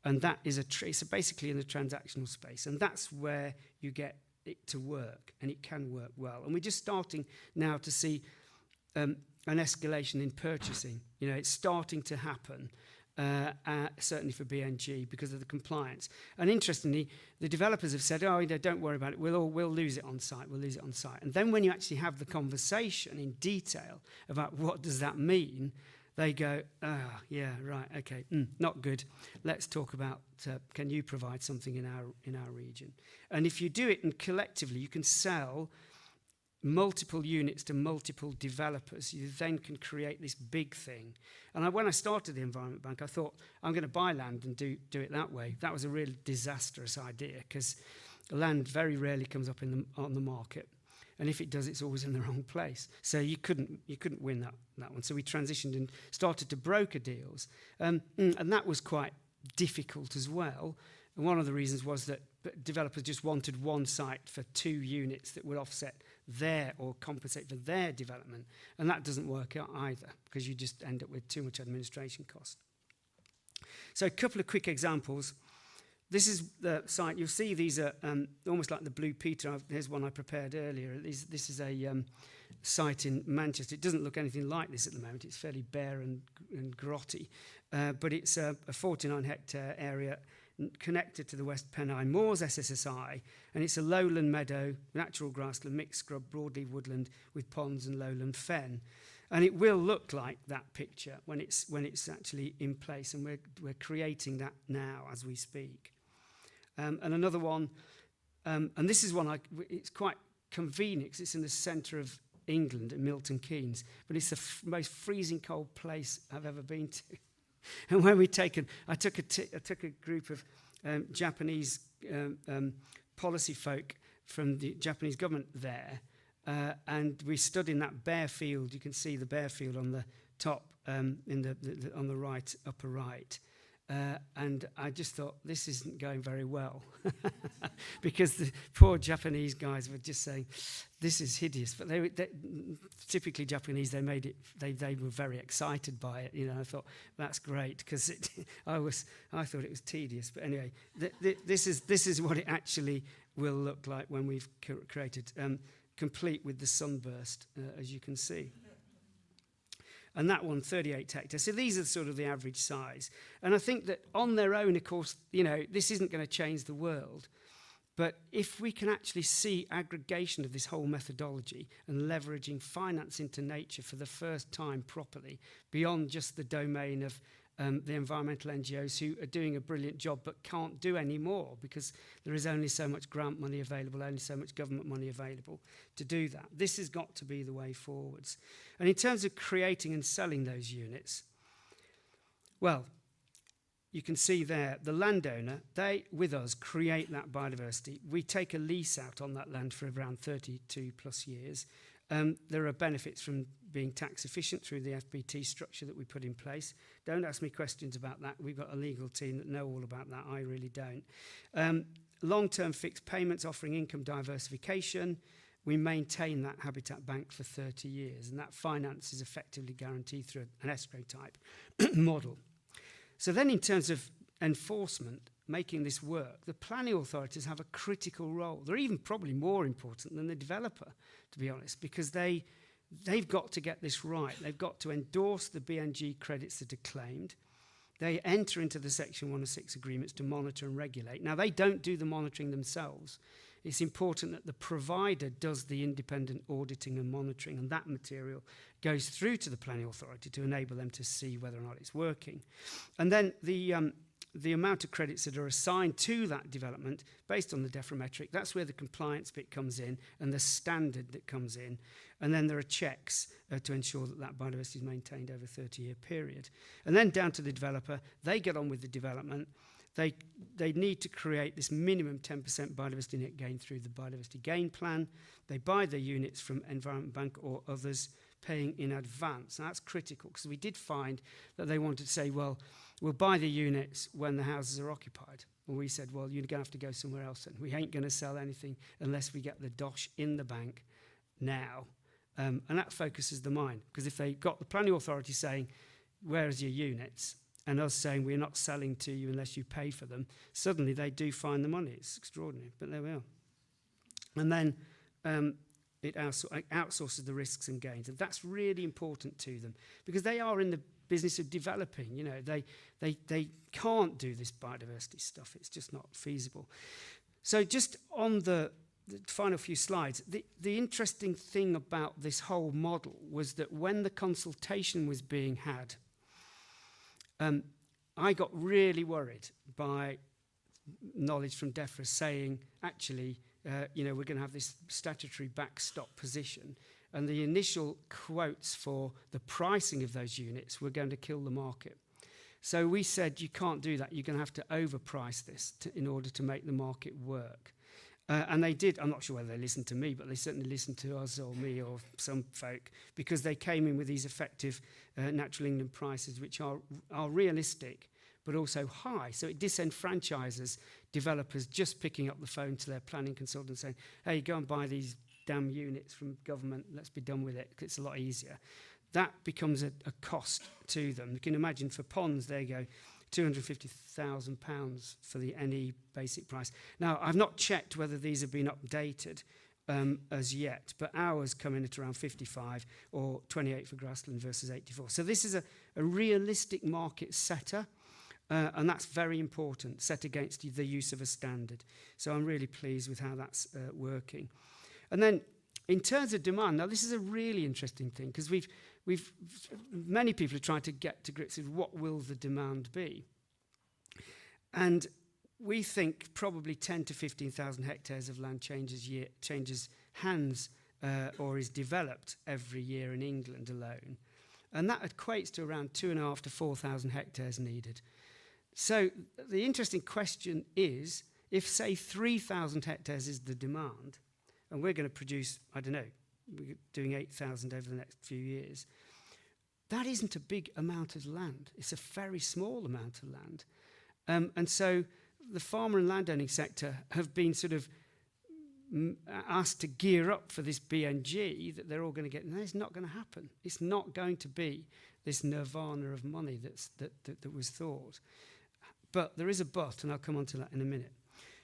[SPEAKER 3] And that is it's basically in the transactional space. And that's where you get it to work, and it can work well. And we're just starting now to see an escalation in purchasing. You know, it's starting to happen, certainly for BNG, because of the compliance. And interestingly, the developers have said, oh, you know, don't worry about it, we'll lose it on site, we'll lose it on site. And then when you actually have the conversation in detail about what does that mean, they go, yeah, right, okay, not good. Let's talk about, can you provide something in our region? And if you do it, and collectively you can sell multiple units to multiple developers, you then can create this big thing. And when I started the Environment Bank, I thought, I'm going to buy land and do it that way. That was a really disastrous idea, because land very rarely comes up on the market. And if it does, it's always in the wrong place. So you couldn't win that one. So we transitioned and started to broker deals. And that was quite difficult as well. And one of the reasons was that developers just wanted one site for 2 units that would offset their or compensate for their development. And that doesn't work out either, because you just end up with too much administration cost. So a couple of quick examples. This is the site. You'll see these are almost like the Blue Peter. Here's one I prepared earlier. This is a site in Manchester. It doesn't look anything like this at the moment. It's fairly bare and grotty. But it's a 49-hectare area connected to the West Pennine Moors SSSI. And it's a lowland meadow, natural grassland, mixed scrub, broadleaf woodland with ponds and lowland fen. And it will look like that picture when it's actually in place. And we're creating that now as we speak. And another one, and this is one, it's quite convenient because it's in the centre of England at Milton Keynes, but it's the most freezing cold place I've ever been to. And when I took a group of Japanese policy folk from the Japanese government there, and we stood in that bare field. You can see the bare field on the top, on the right, upper right. And I just thought, this isn't going very well. Because the poor Japanese guys were just saying, this is hideous. But they typically Japanese, they were very excited by it. You know, I thought, that's great, because I thought it was tedious. But anyway, this is what it actually will look like when we've created, complete with the sunburst, as you can see. And that one, 38 hectares. So these are sort of the average size. And I think that on their own, of course, you know, this isn't going to change the world. But if we can actually see aggregation of this whole methodology and leveraging finance into nature for the first time properly, beyond just the domain of the environmental NGOs who are doing a brilliant job but can't do any more because there is only so much grant money available, only so much government money available to do that. This has got to be the way forwards. And in terms of creating and selling those units, well, you can see there, the landowner, they, with us, create that biodiversity. We take a lease out on that land for around 32 plus years. There are benefits from being tax efficient through the FBT structure that we put in place. Don't ask me questions about that. We've got a legal team that know all about that. I really don't. Long-term fixed payments offering income diversification. We maintain that habitat bank for 30 years, and that finance is effectively guaranteed through an escrow type model. So then in terms of enforcement, making this work, the planning authorities have a critical role. They're even probably more important than the developer, to be honest, because they've got to get this right. They've got to endorse the BNG credits that are claimed. They enter into the Section 106 agreements to monitor and regulate. Now, they don't do the monitoring themselves. It's important that the provider does the independent auditing and monitoring, and that material goes through to the planning authority to enable them to see whether or not it's working. And then the amount of credits that are assigned to that development based on the deframetric, that's where the compliance bit comes in and the standard that comes in. And then there are checks to ensure that that biodiversity is maintained over a 30-year period. And then down to the developer, they get on with the development. They need to create this minimum 10% biodiversity net gain through the biodiversity gain plan. They buy their units from Environment Bank or others, paying in advance. And that's critical, because we did find that they wanted to say, well, we'll buy the units when the houses are occupied. And we said, well, you're going to have to go somewhere else, and we ain't going to sell anything unless we get the dosh in the bank now. And that focuses the mind, because if they got the planning authority saying, where's your units? and us saying we're not selling to you unless you pay for them, suddenly they do find the money. It's extraordinary, but there we are. And then it outsources the risks and gains, and that's really important to them because they are in the business of developing. You know, they can't do this biodiversity stuff. It's just not feasible. So just on the final few slides, the interesting thing about this whole model was that when the consultation was being had, I got really worried by knowledge from DEFRA saying, actually, you know, we're going to have this statutory backstop position, and the initial quotes for the pricing of those units were going to kill the market. So we said, you can't do that. You're going to have to overprice this in order to make the market work. And they did. I'm not sure whether they listened to me, but they certainly listened to us or me or some folk, because they came in with these effective natural England prices, which are realistic, but also high. So it disenfranchises developers just picking up the phone to their planning consultant saying, hey, go and buy these damn units from government. Let's be done with it. It's a lot easier. That becomes a cost to them. You can imagine for ponds, there you go, £250,000 for the NE basic price. Now, I've not checked whether these have been updated as yet, but ours come in at around 55 or 28 for grassland versus 84. So this is a realistic market setter, and that's very important, set against the use of a standard. So I'm really pleased with how that's working. And then in terms of demand, now this is a really interesting thing because many people are trying to get to grips with what will the demand be. And we think probably 10 to 15,000 hectares of land changes hands or is developed every year in England alone. And that equates to around 2,500 to 4,000 hectares needed. So the interesting question is, if say 3,000 hectares is the demand, and we're going to produce, I don't know, we're doing 8,000 over the next few years, that isn't a big amount of land. It's a very small amount of land. And so the farmer and landowning sector have been sort of asked to gear up for this BNG that they're all going to get. And it's not going to happen. It's not going to be this nirvana of money that was thought. But there is a but, and I'll come on to that in a minute.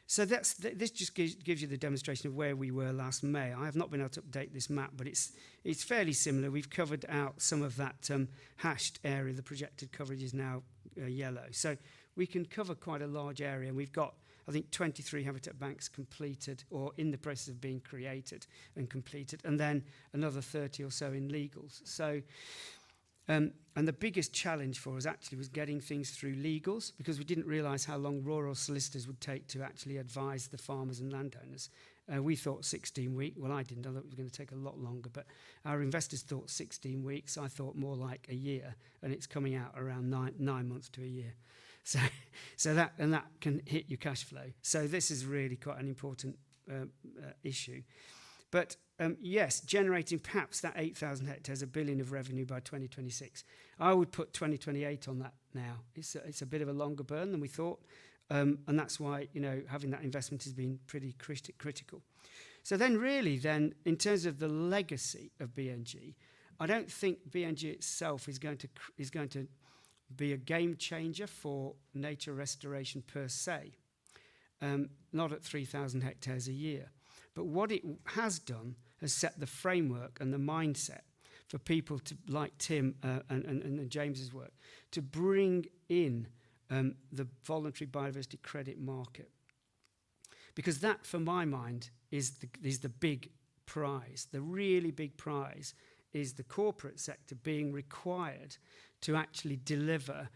[SPEAKER 3] So this just gives you the demonstration of where we were last May. I have not been able to update this map, but it's fairly similar. We've covered out some of that hashed area. The projected coverage is now yellow. So we can cover quite a large area, and we've got, I think, 23 habitat banks completed or in the process of being created and completed, and then another 30 or so in legals. So, and the biggest challenge for us actually was getting things through legals, because we didn't realise how long rural solicitors would take to actually advise the farmers and landowners. We thought 16 weeks. Well, I didn't. I thought it was going to take a lot longer, but our investors thought 16 weeks. I thought more like a year, and it's coming out around 9 months to a year. So that can hit your cash flow. So this is really quite an important issue. But yes, generating perhaps that 8,000 hectares, $1 billion of revenue by 2026. I would put 2028 on that now. It's a bit of a longer burn than we thought, and that's why, you know, having that investment has been pretty critical. So then in terms of the legacy of BNG, I don't think BNG itself is going to be a game changer for nature restoration per se, not at 3,000 hectares a year. But what it has done has set the framework and the mindset for people to, like Tim and James's work, to bring in the voluntary biodiversity credit market. Because that, for my mind, is the big prize. The really big prize is the corporate sector being required to actually deliver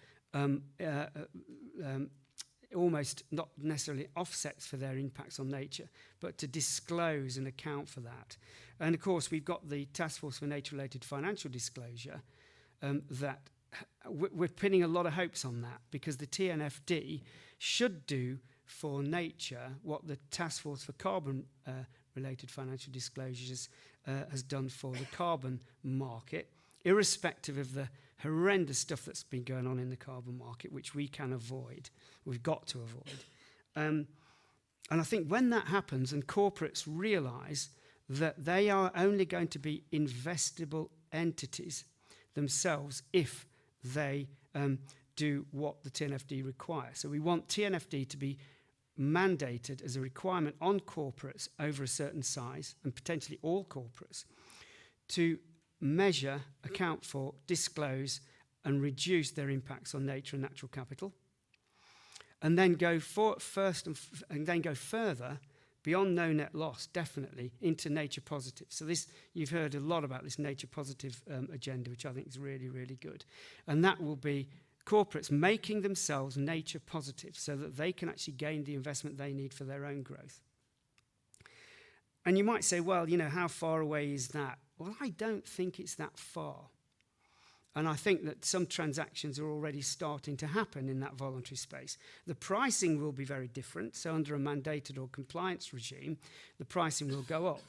[SPEAKER 3] almost not necessarily offsets for their impacts on nature, but to disclose and account for that. And of course, we've got the Task Force for Nature-Related Financial Disclosure that we're pinning a lot of hopes on that, because the TNFD should do for nature what the Task Force for Carbon-Related Financial Disclosures has done for the carbon market, irrespective of the horrendous stuff that's been going on in the carbon market, which we can avoid. We've got to avoid. And I think when that happens and corporates realise that they are only going to be investable entities themselves if they do what the TNFD require. So we want TNFD to be mandated as a requirement on corporates over a certain size, and potentially all corporates, to measure, account for, disclose, and reduce their impacts on nature and natural capital, and then go further beyond no net loss, definitely, into nature positive. So this, you've heard a lot about this nature positive agenda, which I think is really, really good. And that will be corporates making themselves nature positive so that they can actually gain the investment they need for their own growth. And you might say, well, how far away is that? Well, I don't think it's that far. And I think that some transactions are already starting to happen in that voluntary space. The pricing will be very different. So under a mandated or compliance regime, the pricing will go up.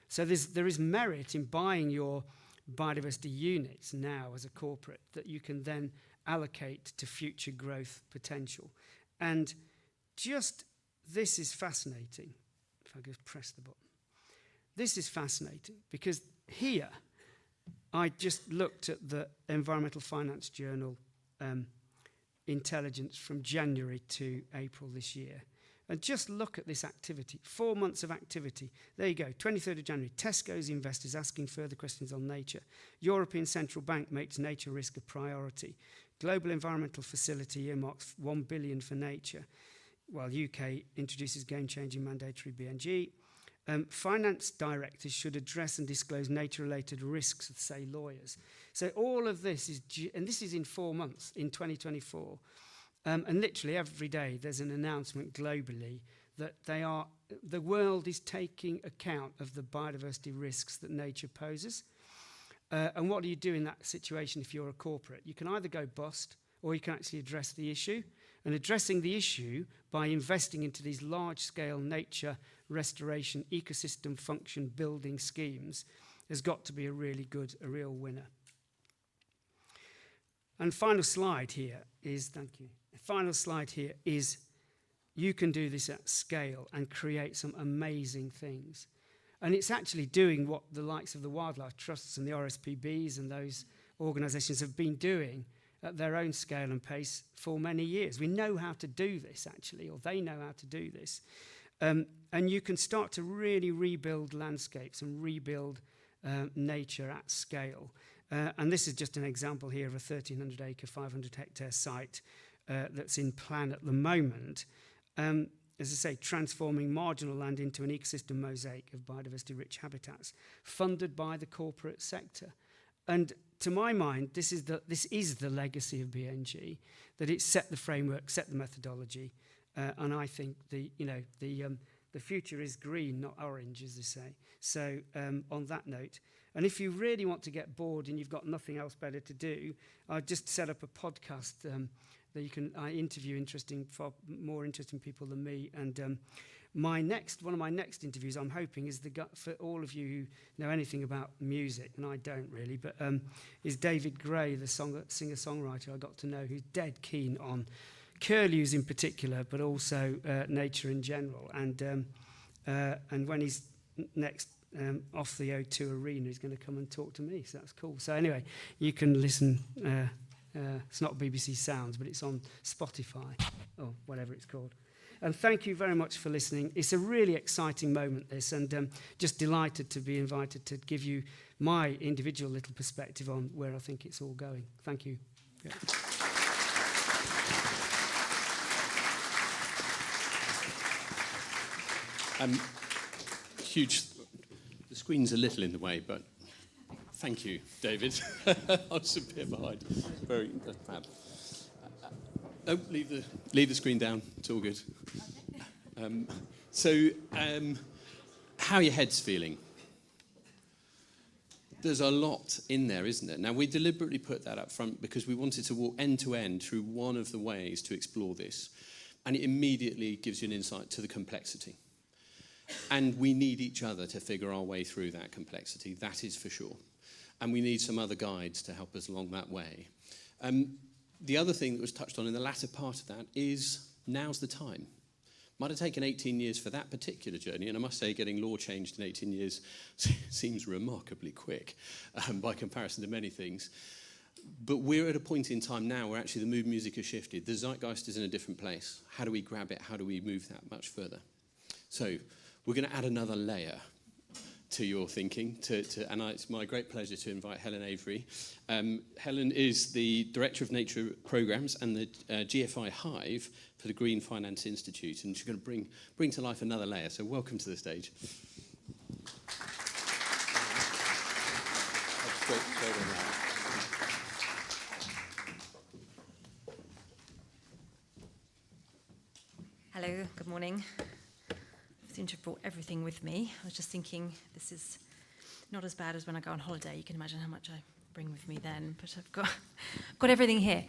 [SPEAKER 3] So there is merit in buying your biodiversity units now as a corporate that you can then allocate to future growth potential. And this is fascinating. If I just press the button. This is fascinating because here, I just looked at the Environmental Finance Journal intelligence from January to April this year. And just look at this activity, 4 months of activity. There you go, 23rd of January, Tesco's investors asking further questions on nature. European Central Bank makes nature risk a priority. Global Environmental Facility earmarks $1 billion for nature, while UK introduces game-changing mandatory BNG. Finance directors should address and disclose nature-related risks, say lawyers. So all of this is, and this is in 4 months, in 2024. And literally every day there's an announcement globally that the world is taking account of the biodiversity risks that nature poses. And what do you do in that situation if you're a corporate? You can either go bust or you can actually address the issue. And addressing the issue by investing into these large-scale nature restoration, ecosystem function building schemes has got to be a real winner. And final slide here is, thank you. The final slide here is you can do this at scale and create some amazing things. And it's actually doing what the likes of the wildlife trusts and the RSPBs and those organisations have been doing at their own scale and pace for many years. We know how to do this, actually, or they know how to do this. And you can start to really rebuild landscapes and rebuild nature at scale. And this is just an example here of a 1,300-acre, 500-hectare site that's in plan at the moment. As I say, transforming marginal land into an ecosystem mosaic of biodiversity-rich habitats, funded by the corporate sector. And to my mind, this is the legacy of BNG, that it set the framework, set the methodology, and I think the future is green, not orange, as they say. So on that note, and if you really want to get bored and you've got nothing else better to do, I've just set up a podcast that I interview far more interesting people than me, and one of my next interviews, I'm hoping, is for all of you who know anything about music, and I don't really, but is David Gray, the singer-songwriter I got to know, who's dead keen on curlews in particular, but also nature in general. And when he's next off the O2 Arena, he's going to come and talk to me, so that's cool. So anyway, you can listen. It's not BBC Sounds, but it's on Spotify, or whatever it's called. And thank you very much for listening. It's a really exciting moment, this, and just delighted to be invited to give you my individual little perspective on where I think it's all going. Thank you. Yeah.
[SPEAKER 1] The screen's a little in the way, but thank you, David. I was a bit behind. Very fab. Don't leave the screen down. It's all good. How are your heads feeling? There's a lot in there, isn't there? Now, we deliberately put that up front because we wanted to walk end to end through one of the ways to explore this. And it immediately gives you an insight to the complexity. And we need each other to figure our way through that complexity, that is for sure. And we need some other guides to help us along that way. The other thing that was touched on in the latter part of that is now's the time. Might have taken 18 years for that particular journey, and I must say getting law changed in 18 years seems remarkably quick by comparison to many things. But we're at a point in time now where actually the mood music has shifted. The zeitgeist is in a different place. How do we grab it? How do we move that much further? So we're going to add another layer to your thinking, and it's my great pleasure to invite Helen Avery. Helen is the Director of Nature Programmes and the GFI Hive for the Green Finance Institute, and she's going to bring to life another layer. So welcome to the stage.
[SPEAKER 4] Hello, good morning. I seem to have brought everything with me. I was just thinking this is not as bad as when I go on holiday. You can imagine how much I bring with me then, but I've got everything here,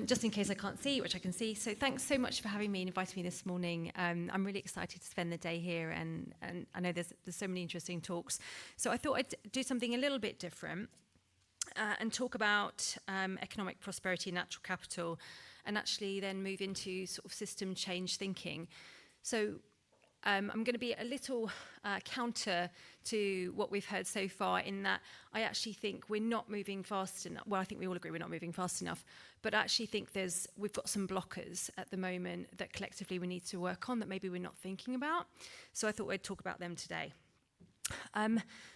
[SPEAKER 4] just in case I can't see, which I can see. So thanks so much for having me and inviting me this morning. I'm really excited to spend the day here, and I know there's so many interesting talks. So I thought I'd do something a little bit different and talk about economic prosperity and natural capital, and actually then move into sort of system change thinking. So I'm going to be a little counter to what we've heard so far, in that I actually think we're not moving fast enough. Well, I think we all agree we're not moving fast enough, but I actually think we've got some blockers at the moment that collectively we need to work on that maybe we're not thinking about. So I thought we'd talk about them today.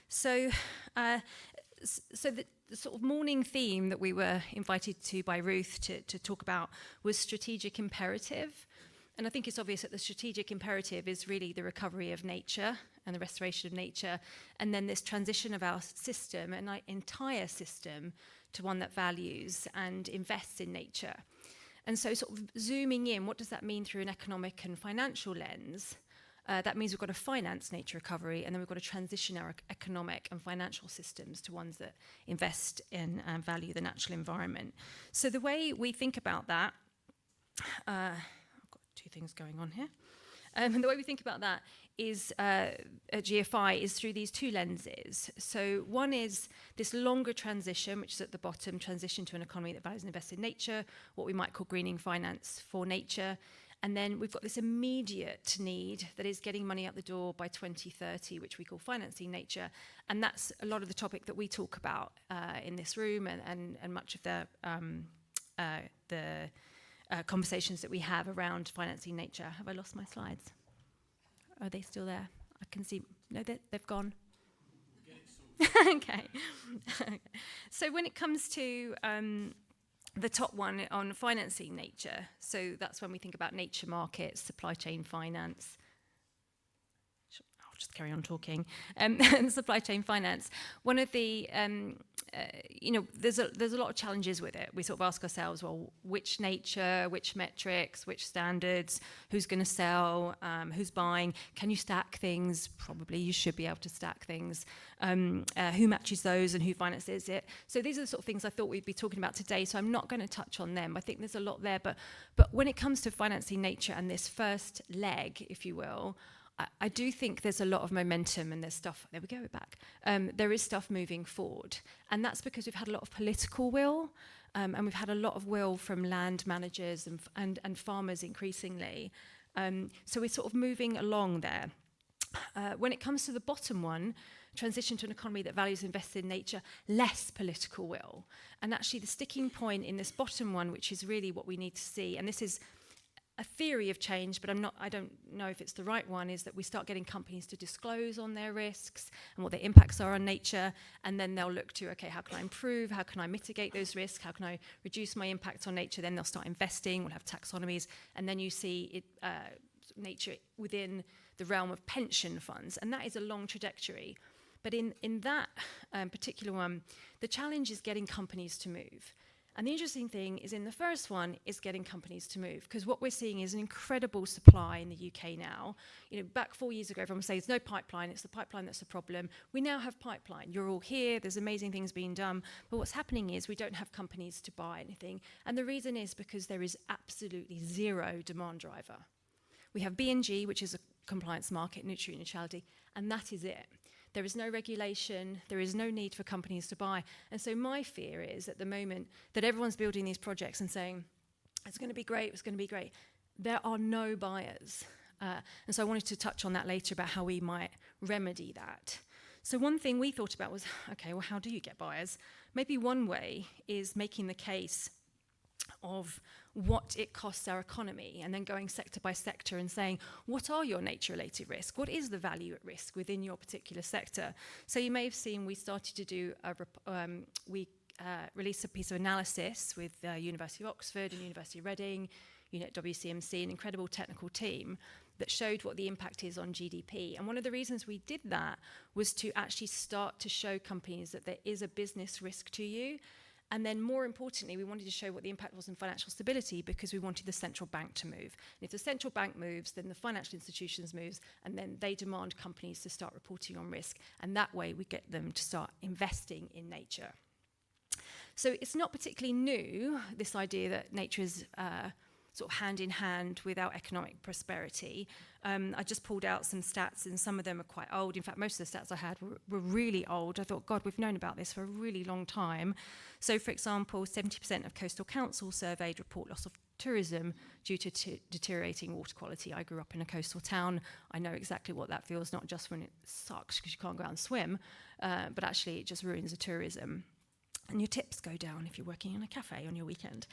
[SPEAKER 4] So the sort of morning theme that we were invited to by Ruth to talk about was strategic imperative. And I think it's obvious that the strategic imperative is really the recovery of nature and the restoration of nature, and then this transition of our system, and our entire system, to one that values and invests in nature. And so sort of zooming in, what does that mean through an economic and financial lens? That means we've got to finance nature recovery, and then we've got to transition our economic and financial systems to ones that invest in and value the natural environment. So the way we think about that, two things going on here. And the way we think about that is at GFI is through these two lenses. So one is this longer transition, which is at the bottom, transition to an economy that values and invests in nature, what we might call greening finance for nature. And then we've got this immediate need that is getting money out the door by 2030, which we call financing nature. And that's a lot of the topic that we talk about in this room, and much of the conversations that we have around financing nature. Have I lost my slides? Are they still there? I can see. No, they've gone. Okay. So when it comes to the top one on financing nature, so that's when we think about nature markets, supply chain finance. I'll just carry on talking. And supply chain finance. One of the there's a lot of challenges with it. We sort of ask ourselves, well, which nature, which metrics, which standards, who's going to sell, who's buying, can you stack things? Probably you should be able to stack things. Who matches those and who finances it? So these are the sort of things I thought we'd be talking about today, so I'm not going to touch on them. I think there's a lot there, but when it comes to financing nature and this first leg, if you will, I do think there's a lot of momentum, and there's stuff, there we go, we're back. There is stuff moving forward, and that's because we've had a lot of political will, and we've had a lot of will from land managers and farmers increasingly. So we're sort of moving along there. When it comes to the bottom one, transition to an economy that values and invests in nature, less political will. And actually the sticking point in this bottom one, which is really what we need to see, and this is a theory of change, but I don't know if it's the right one, is that we start getting companies to disclose on their risks and what their impacts are on nature, and then they'll look to, okay, how can I improve? How can I mitigate those risks? How can I reduce my impact on nature? Then they'll start investing, we'll have taxonomies, and then you see it, nature within the realm of pension funds, and that is a long trajectory. But in that particular one, the challenge is getting companies to move. And the interesting thing is, in the first one, is getting companies to move, because what we're seeing is an incredible supply in the UK now. You know, back 4 years ago, everyone was saying there's no pipeline, it's the pipeline that's the problem. We now have pipeline. You're all here, there's amazing things being done, but what's happening is we don't have companies to buy anything. And the reason is because there is absolutely zero demand driver. We have B&G, which is a compliance market, nutrient neutrality, and that is it. There is no regulation, there is no need for companies to buy. And so my fear is at the moment that everyone's building these projects and saying, it's going to be great, it's going to be great. There are no buyers. And so I wanted to touch on that later about how we might remedy that. So one thing we thought about was, okay, well, how do you get buyers? Maybe one way is making the case of what it costs our economy, and then going sector by sector and saying, what are your nature-related risks? What is the value at risk within your particular sector? So you may have seen we started to do released a piece of analysis with University of Oxford and University of Reading, UNET WCMC, an incredible technical team that showed what the impact is on GDP. And one of the reasons we did that was to actually start to show companies that there is a business risk to you. And then more importantly, we wanted to show what the impact was on financial stability, because we wanted the central bank to move. And if the central bank moves, then the financial institutions moves, and then they demand companies to start reporting on risk. And that way we get them to start investing in nature. So it's not particularly new, this idea that nature is sort of hand in hand with our economic prosperity. I just pulled out some stats, and some of them are quite old. In fact, most of the stats I had were really old. I thought, God, we've known about this for a really long time. So, for example, 70% of coastal councils surveyed report loss of tourism due to deteriorating water quality. I grew up in a coastal town. I know exactly what that feels, not just when it sucks because you can't go out and swim, but actually it just ruins the tourism. And your tips go down if you're working in a cafe on your weekend.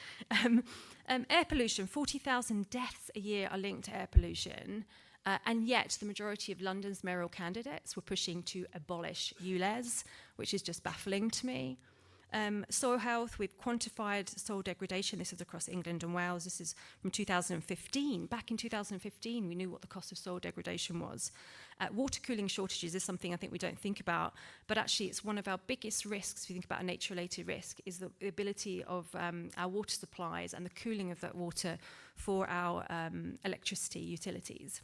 [SPEAKER 4] Air pollution, 40,000 deaths a year are linked to air pollution, and yet the majority of London's mayoral candidates were pushing to abolish ULEZ, which is just baffling to me. Soil health, we've quantified soil degradation. This is across England and Wales. This is from 2015. Back in 2015, we knew what the cost of soil degradation was. Water cooling shortages is something I think we don't think about, but actually it's one of our biggest risks. If you think about a nature-related risk, is the ability of our water supplies and the cooling of that water for our electricity utilities.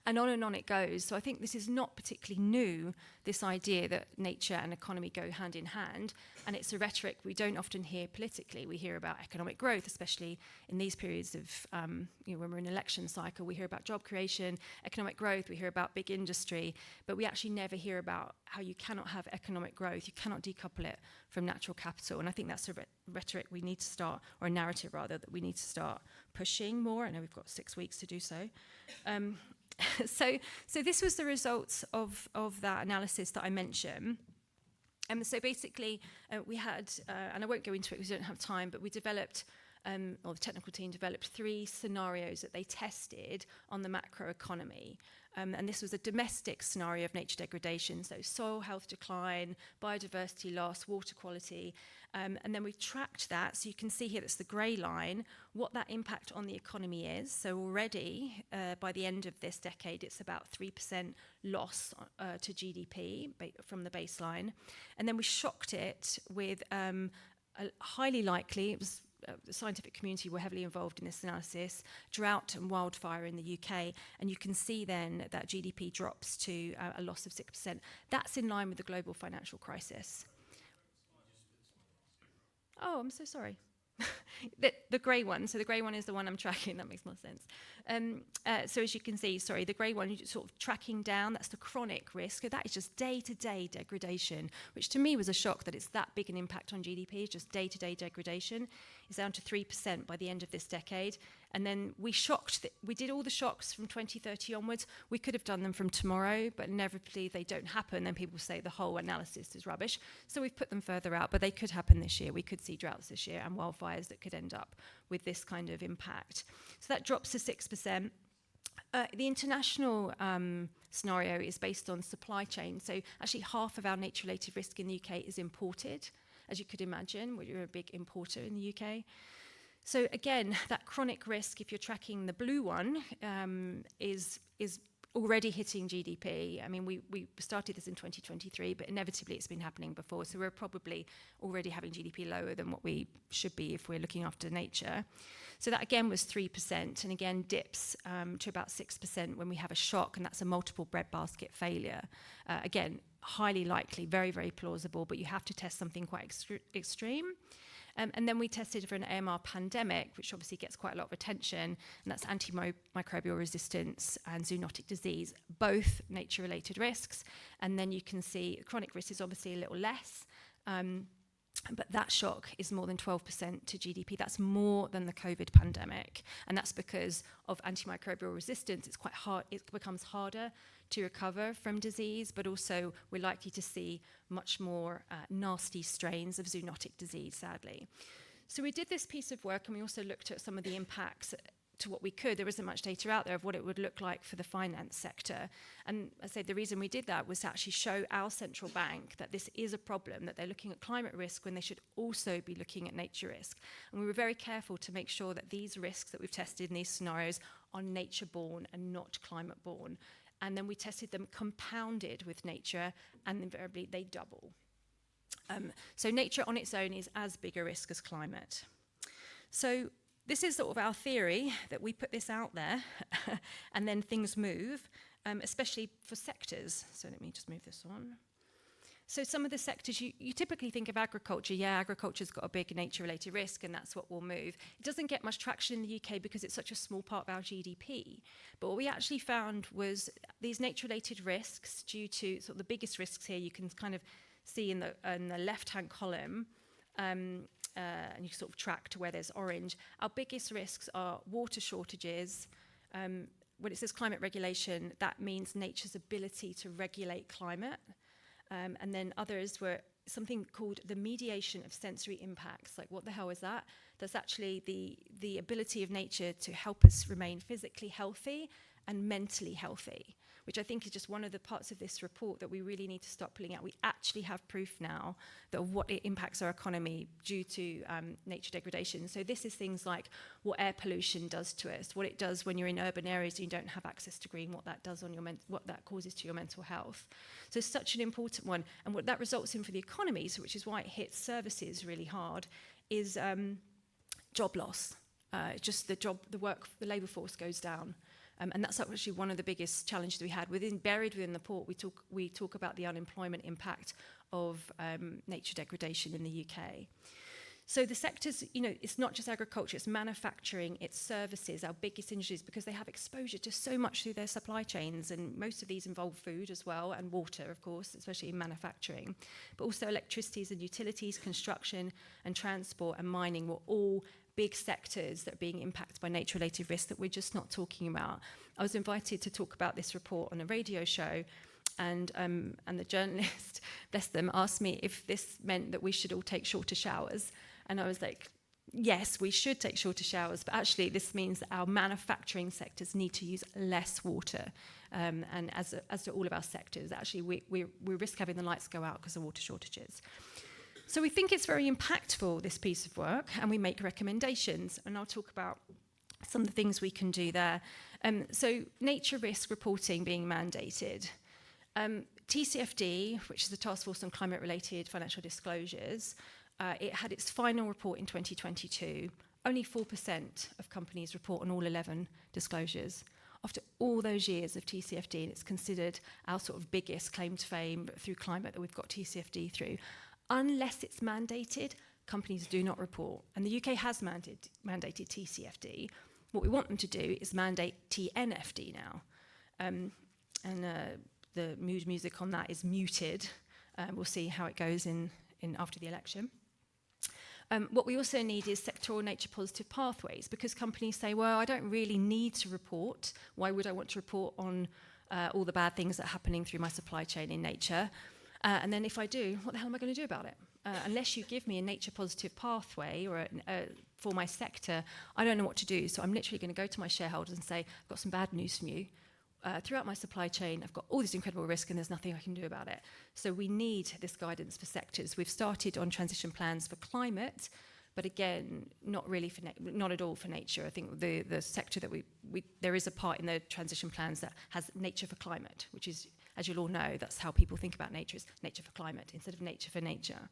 [SPEAKER 4] And on it goes. So I think this is not particularly new, this idea that nature and economy go hand in hand. And it's a rhetoric we don't often hear politically. We hear about economic growth, especially in these periods of, when we're in an election cycle. We hear about job creation, economic growth. We hear about big industry. But we actually never hear about how you cannot have economic growth. You cannot decouple it from natural capital. And I think that's a rhetoric we need to start, or a narrative rather, that we need to start pushing more. I know we've got 6 weeks to do so. So this was the results of that analysis that I mentioned. So basically, we had, and I won't go into it because we don't have time, but we developed, or the technical team developed 3 scenarios that they tested on the macroeconomy. And this was a domestic scenario of nature degradation, so soil health decline, biodiversity loss, water quality. And then we tracked that, so you can see here that's the grey line, what that impact on the economy is. So already, by the end of this decade, it's about 3% loss to GDP from the baseline. And then we shocked it with a highly likely, it was the scientific community were heavily involved in this analysis, drought and wildfire in the UK, and you can see then that GDP drops to a loss of 6%. That's in line with the global financial crisis. Oh, I'm so sorry. The grey one. So the grey one is the one I'm tracking. That makes more sense. So as you can see, the grey one, you're sort of tracking down. That's the chronic risk. So that is just day-to-day degradation, which to me was a shock that it's that big an impact on GDP, just day-to-day degradation. It's down to 3% by the end of this decade. And then we did all the shocks from 2030 onwards. We could have done them from tomorrow, but inevitably they don't happen. Then people say the whole analysis is rubbish. So we've put them further out, but they could happen this year. We could see droughts this year and wildfires that could end up with this kind of impact. So that drops to 6%. The international scenario is based on supply chain. So actually half of our nature-related risk in the UK is imported, as you could imagine. We're a big importer in the UK. So again, that chronic risk, if you're tracking the blue one, is already hitting GDP. I mean, we started this in 2023, but inevitably it's been happening before. So we're probably already having GDP lower than what we should be if we're looking after nature. So that again was 3%, and again dips to about 6% when we have a shock, and that's a multiple breadbasket failure. Again, highly likely, very, very plausible, but you have to test something quite extreme. And then we tested for an AMR pandemic, which obviously gets quite a lot of attention, and that's antimicrobial resistance and zoonotic disease, both nature-related risks. And then you can see chronic risk is obviously a little less. But that shock is more than 12% to GDP. That's more than the COVID pandemic. And that's because of antimicrobial resistance. It's quite hard, it becomes harder to recover from disease, but also we're likely to see much more nasty strains of zoonotic disease, sadly. So we did this piece of work, and we also looked at some of the impacts to what we could. There isn't much data out there of what it would look like for the finance sector. And I say the reason we did that was to actually show our central bank that this is a problem, that they're looking at climate risk when they should also be looking at nature risk. And we were very careful to make sure that these risks that we've tested in these scenarios are nature-borne and not climate-borne. And then we tested them compounded with nature, and invariably they double. So nature on its own is as big a risk as climate. So this is sort of our theory, that we put this out there and then things move, especially for sectors. So let me just move this on. So some of the sectors, you typically think of agriculture. Yeah, agriculture's got a big nature-related risk, and that's what will move. It doesn't get much traction in the UK because it's such a small part of our GDP. But what we actually found was these nature-related risks, due to sort of the biggest risks here, you can kind of see in the left-hand column, and you sort of track to where there's orange. Our biggest risks are water shortages. When it says climate regulation, that means nature's ability to regulate climate. And then others were something called the mediation of sensory impacts. Like, what the hell is that? That's actually the ability of nature to help us remain physically healthy and mentally healthy, which I think is just one of the parts of this report that we really need to start pulling out. We actually have proof now that what it impacts our economy due to nature degradation. So this is things like what air pollution does to us, what it does when you're in urban areas and you don't have access to green, what that does on your what that causes to your mental health. So it's such an important one, and what that results in for the economy, so which is why it hits services really hard, is job loss. Just the labour force goes down. And that's actually one of the biggest challenges we had. Buried within the report, we talk about the unemployment impact of nature degradation in the UK. So the sectors, it's not just agriculture, it's manufacturing, it's services, our biggest industries, because they have exposure to so much through their supply chains, and most of these involve food as well, and water, of course, especially in manufacturing. But also electricities and utilities, construction and transport and mining were all big sectors that are being impacted by nature-related risks that we're just not talking about. I was invited to talk about this report on a radio show, and the journalist, bless them, asked me if this meant that we should all take shorter showers. And I was like, yes, we should take shorter showers, but actually this means that our manufacturing sectors need to use less water. And as do all of our sectors, actually we risk having the lights go out because of water shortages. So we think it's very impactful, this piece of work, and we make recommendations. And I'll talk about some of the things we can do there. So nature risk reporting being mandated. TCFD, which is the Task Force on Climate-Related Financial Disclosures, it had its final report in 2022. Only 4% of companies report on all 11 disclosures. After all those years of TCFD, and it's considered our sort of biggest claim to fame through climate that we've got TCFD through, unless it's mandated, companies do not report. And the UK has mandated TCFD. What we want them to do is mandate TNFD now. The mood music on that is muted. We'll see how it goes in after the election. What we also need is sectoral nature positive pathways, because companies say, well, I don't really need to report. Why would I want to report on all the bad things that are happening through my supply chain in nature? And then if I do, what the hell am I going to do about it? Unless you give me a nature positive pathway or for my sector, I don't know what to do. So I'm literally going to go to my shareholders and say, I've got some bad news for you. Throughout my supply chain, I've got all this incredible risk and there's nothing I can do about it. So we need this guidance for sectors. We've started on transition plans for climate, but again, not at all for nature. I think the sector that there is a part in the transition plans that has nature for climate, which is, as you'll all know, that's how people think about nature, is nature for climate instead of nature for nature.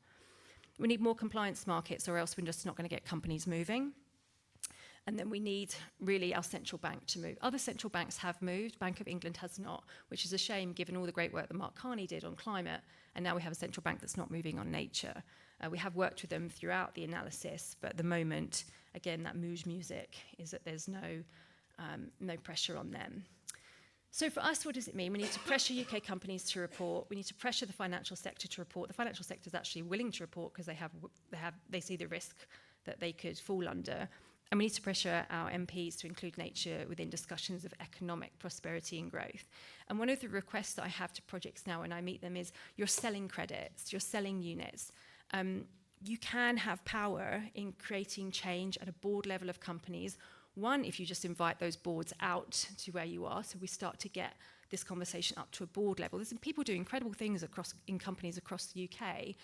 [SPEAKER 4] We need more compliance markets, or else we're just not going to get companies moving. And then we need really our central bank to move. Other central banks have moved, Bank of England has not, which is a shame given all the great work that Mark Carney did on climate, and now we have a central bank that's not moving on nature. We have worked with them throughout the analysis, but at the moment, again, that mood music is that there's no pressure on them. So for us, what does it mean? We need to pressure UK companies to report. We need to pressure the financial sector to report. The financial sector is actually willing to report because they see the risk that they could fall under. And we need to pressure our MPs to include nature within discussions of economic prosperity and growth. And one of the requests that I have to projects now when I meet them is you're selling credits, you're selling units. You can have power in creating change at a board level of companies. One, if you just invite those boards out to where you are, so we start to get this conversation up to a board level. There's some people doing incredible things in companies across the UK,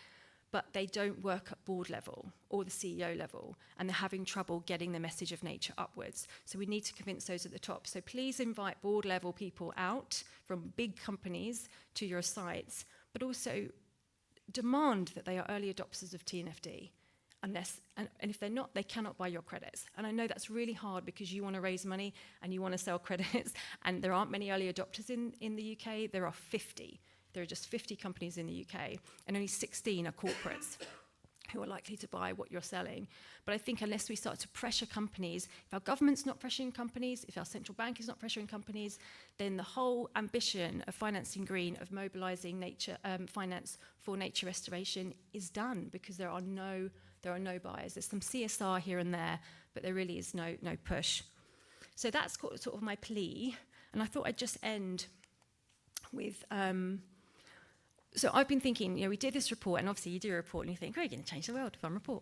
[SPEAKER 4] but they don't work at board level or the CEO level, and they're having trouble getting the message of nature upwards. So we need to convince those at the top. So please invite board level people out from big companies to your sites, but also demand that they are early adopters of TNFD. And if they're not, they cannot buy your credits. And I know that's really hard because you want to raise money and you want to sell credits, and there aren't many early adopters in the UK. There are 50. There are just 50 companies in the UK, and only 16 are corporates who are likely to buy what you're selling. But I think unless we start to pressure companies, if our government's not pressuring companies, if our central bank is not pressuring companies, then the whole ambition of financing green, of mobilising nature finance for nature restoration is done, because there are no buyers. There's some CSR here and there, but there really is no push. So that's sort of my plea. And I thought I'd just end with, so I've been thinking, we did this report, and obviously you do a report and you think, you're going to change the world, fun report.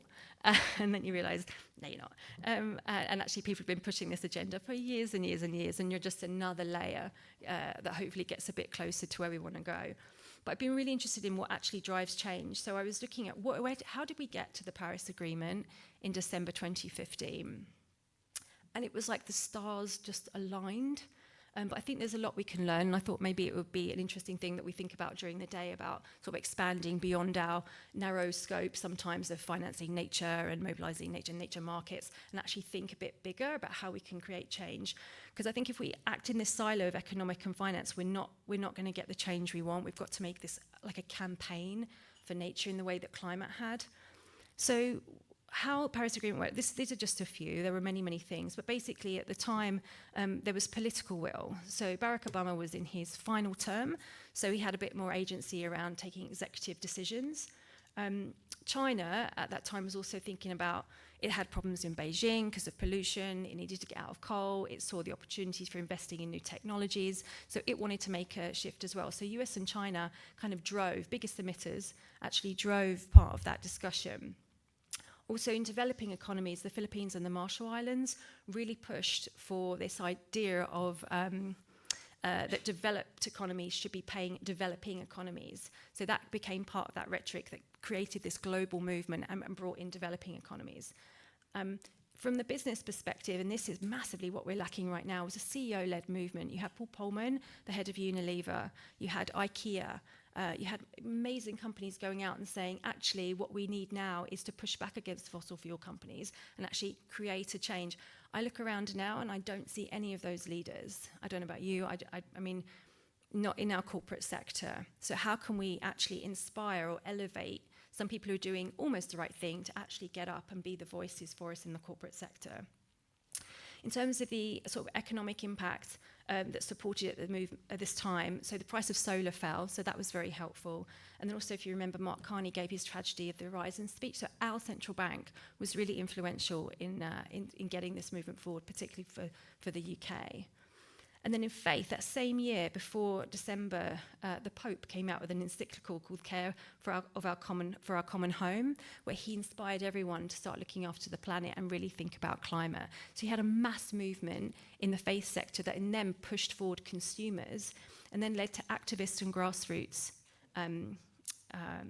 [SPEAKER 4] And then you realise, no, you're not. And actually people have been pushing this agenda for years and years and years, and you're just another layer that hopefully gets a bit closer to where we want to go. But I've been really interested in what actually drives change. So I was looking at how did we get to the Paris Agreement in December 2015? And it was like the stars just aligned. But I think there's a lot we can learn, and I thought maybe it would be an interesting thing that we think about during the day, about sort of expanding beyond our narrow scope sometimes of financing nature and mobilising nature markets, and actually think a bit bigger about how we can create change. Because I think if we act in this silo of economic and finance, we're not going to get the change we want. We've got to make this like a campaign for nature in the way that climate had. So how Paris Agreement worked, these are just a few. There were many, many things. But basically, at the time, there was political will. So Barack Obama was in his final term, so he had a bit more agency around taking executive decisions. China, at that time, was also thinking about, it had problems in Beijing because of pollution. It needed to get out of coal. It saw the opportunities for investing in new technologies. So it wanted to make a shift as well. So US and China kind of biggest emitters, actually drove part of that discussion. Also, in developing economies, the Philippines and the Marshall Islands really pushed for this idea of that developed economies should be paying developing economies. So that became part of that rhetoric that created this global movement and brought in developing economies. From the business perspective, and this is massively what we're lacking right now, was a CEO-led movement. You had Paul Polman, the head of Unilever. You had IKEA. You had amazing companies going out and saying, actually, what we need now is to push back against fossil fuel companies and actually create a change. I look around now and I don't see any of those leaders. I don't know about you. I mean, not in our corporate sector. So how can we actually inspire or elevate some people who are doing almost the right thing to actually get up and be the voices for us in the corporate sector? In terms of the sort of economic impact that supported at this time, so the price of solar fell, so that was very helpful. And then also, if you remember, Mark Carney gave his Tragedy of the Horizon speech, so our central bank was really influential in getting this movement forward, particularly for the UK. And then in faith, that same year, before December, the Pope came out with an encyclical called Care for our Common Home, where he inspired everyone to start looking after the planet and really think about climate. So he had a mass movement in the faith sector that in them pushed forward consumers and then led to activist and grassroots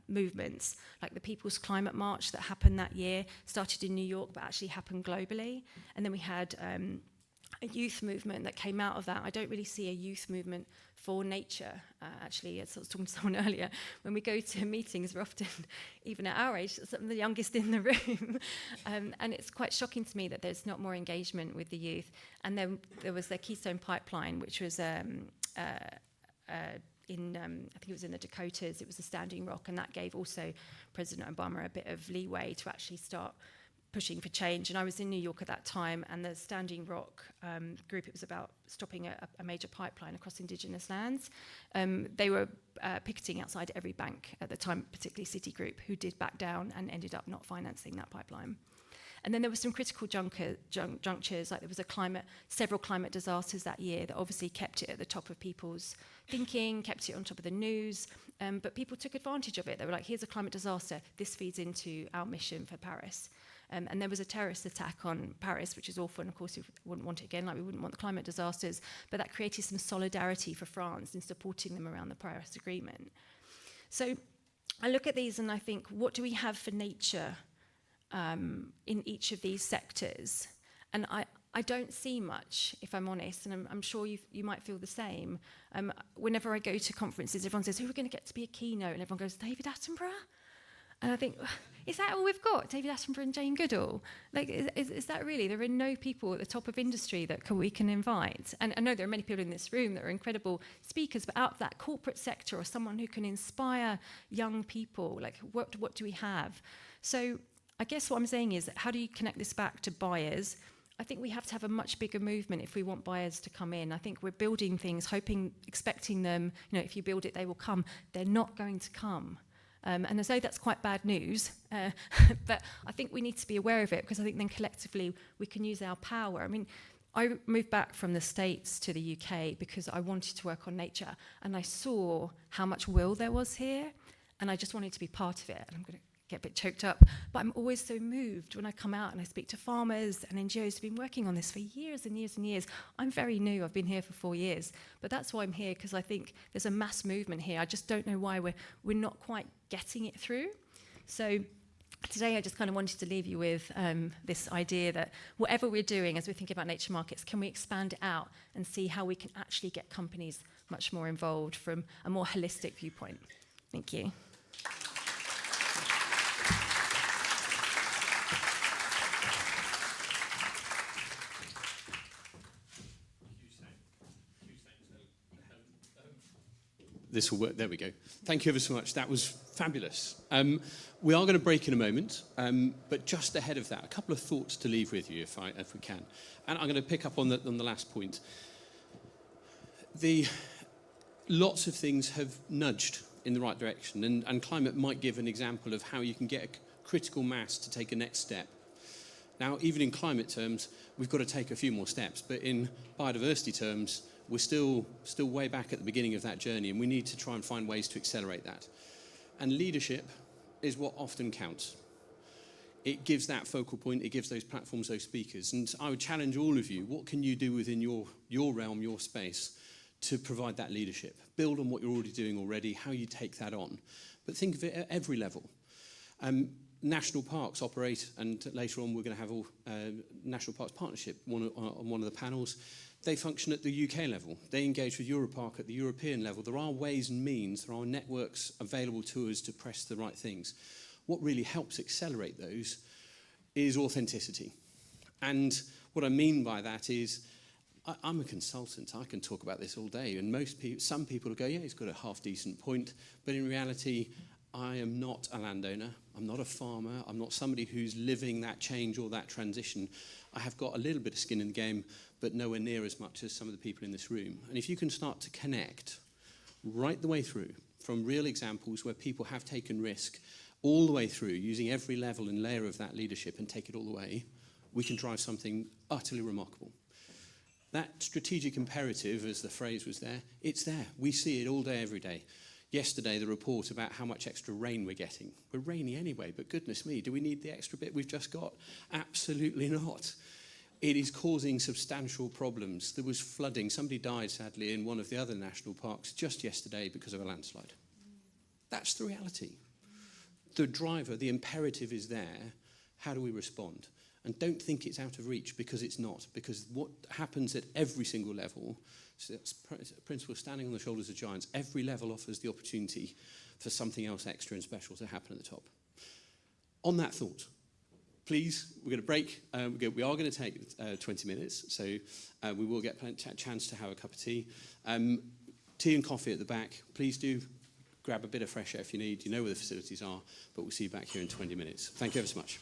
[SPEAKER 4] movements, like the People's Climate March that happened that year, started in New York but actually happened globally. And then we had a youth movement that came out of that. I don't really see a youth movement for nature, actually. As I was talking to someone earlier, when we go to meetings, we're often, even at our age, some of the youngest in the room. And it's quite shocking to me that there's not more engagement with the youth. And then there was the Keystone Pipeline, which was I think it was in the Dakotas. It was a Standing Rock, and that gave also President Obama a bit of leeway to actually start pushing for change. And I was in New York at that time, and the Standing Rock group, it was about stopping a major pipeline across indigenous lands. They were picketing outside every bank at the time, particularly Citigroup, who did back down and ended up not financing that pipeline. And then there were some critical junctures, like there was several climate disasters that year that obviously kept it at the top of people's thinking, kept it on top of the news, but people took advantage of it. They were like, here's a climate disaster, this feeds into our mission for Paris. And there was a terrorist attack on Paris, which is awful, and of course we wouldn't want it again, like we wouldn't want the climate disasters, but that created some solidarity for France in supporting them around the Paris Agreement. So I look at these and I think, what do we have for nature in each of these sectors? And I don't see much, if I'm honest, and I'm sure you might feel the same. Whenever I go to conferences, everyone says, who are going to get to be a keynote? And everyone goes, David Attenborough? And I think, is that all we've got? David Attenborough and Jane Goodall? Like, is that really? There are no people at the top of industry that we can invite. And I know there are many people in this room that are incredible speakers, but out of that corporate sector or someone who can inspire young people, like what do we have? So I guess what I'm saying is, how do you connect this back to buyers? I think we have to have a much bigger movement if we want buyers to come in. I think we're building things, hoping, expecting them, if you build it, they will come. They're not going to come. And I say that's quite bad news, but I think we need to be aware of it, because I think then collectively we can use our power. I mean, I moved back from the States to the UK because I wanted to work on nature, and I saw how much will there was here, and I just wanted to be part of it. And I'm going to get a bit choked up, but I'm always so moved when I come out and I speak to farmers and NGOs who've been working on this for years and years and years. I'm very new, I've been here for 4 years, but that's why I'm here, because I think there's a mass movement here. I just don't know why we're not quite getting it through. So today I just kind of wanted to leave you with this idea that whatever we're doing as we think about nature markets, can we expand it out and see how we can actually get companies much more involved from a more holistic viewpoint. Thank you.
[SPEAKER 1] This will work. There we go. Thank you ever so much. That was fabulous. We are going to break in a moment, but just ahead of that, a couple of thoughts to leave with you, if we can. And I'm going to pick up on the last point. Lots of things have nudged in the right direction, and climate might give an example of how you can get a critical mass to take a next step. Now, even in climate terms, we've got to take a few more steps, but in biodiversity terms, we're still way back at the beginning of that journey, and we need to try and find ways to accelerate that. And leadership is what often counts. It gives that focal point, it gives those platforms, those speakers. And I would challenge all of you, what can you do within your realm, your space, to provide that leadership? Build on what you're already doing already, how you take that on. But think of it at every level. National parks operate, and later on we're going to have a National Parks Partnership on one of the panels. They function at the UK level. They engage with Europark at the European level. There are ways and means, there are networks available to us to press the right things. What really helps accelerate those is authenticity. And what I mean by that is, I'm a consultant. I can talk about this all day. And some people will go, yeah, he's got a half-decent point. But in reality, I am not a landowner. I'm not a farmer. I'm not somebody who's living that change or that transition. I have got a little bit of skin in the game, but nowhere near as much as some of the people in this room. And if you can start to connect right the way through, from real examples where people have taken risk, all the way through, using every level and layer of that leadership and take it all the way, we can drive something utterly remarkable. That strategic imperative, as the phrase was there, it's there. We see it all day, every day. Yesterday, the report about how much extra rain we're getting. We're rainy anyway, but goodness me, do we need the extra bit we've just got? Absolutely not. It is causing substantial problems. There was flooding. Somebody died, sadly, in one of the other national parks just yesterday because of a landslide. That's the reality. The driver, the imperative is there. How do we respond? And don't think it's out of reach, because it's not. Because what happens at every single level, so that's principle standing on the shoulders of giants, every level offers the opportunity for something else extra and special to happen at the top. On that thought, please, we're going to break. We are going to take 20 minutes, so we will get a chance to have a cup of tea. Tea and coffee at the back. Please do grab a bit of fresh air if you need. You know where the facilities are, but we'll see you back here in 20 minutes. Thank you ever so much.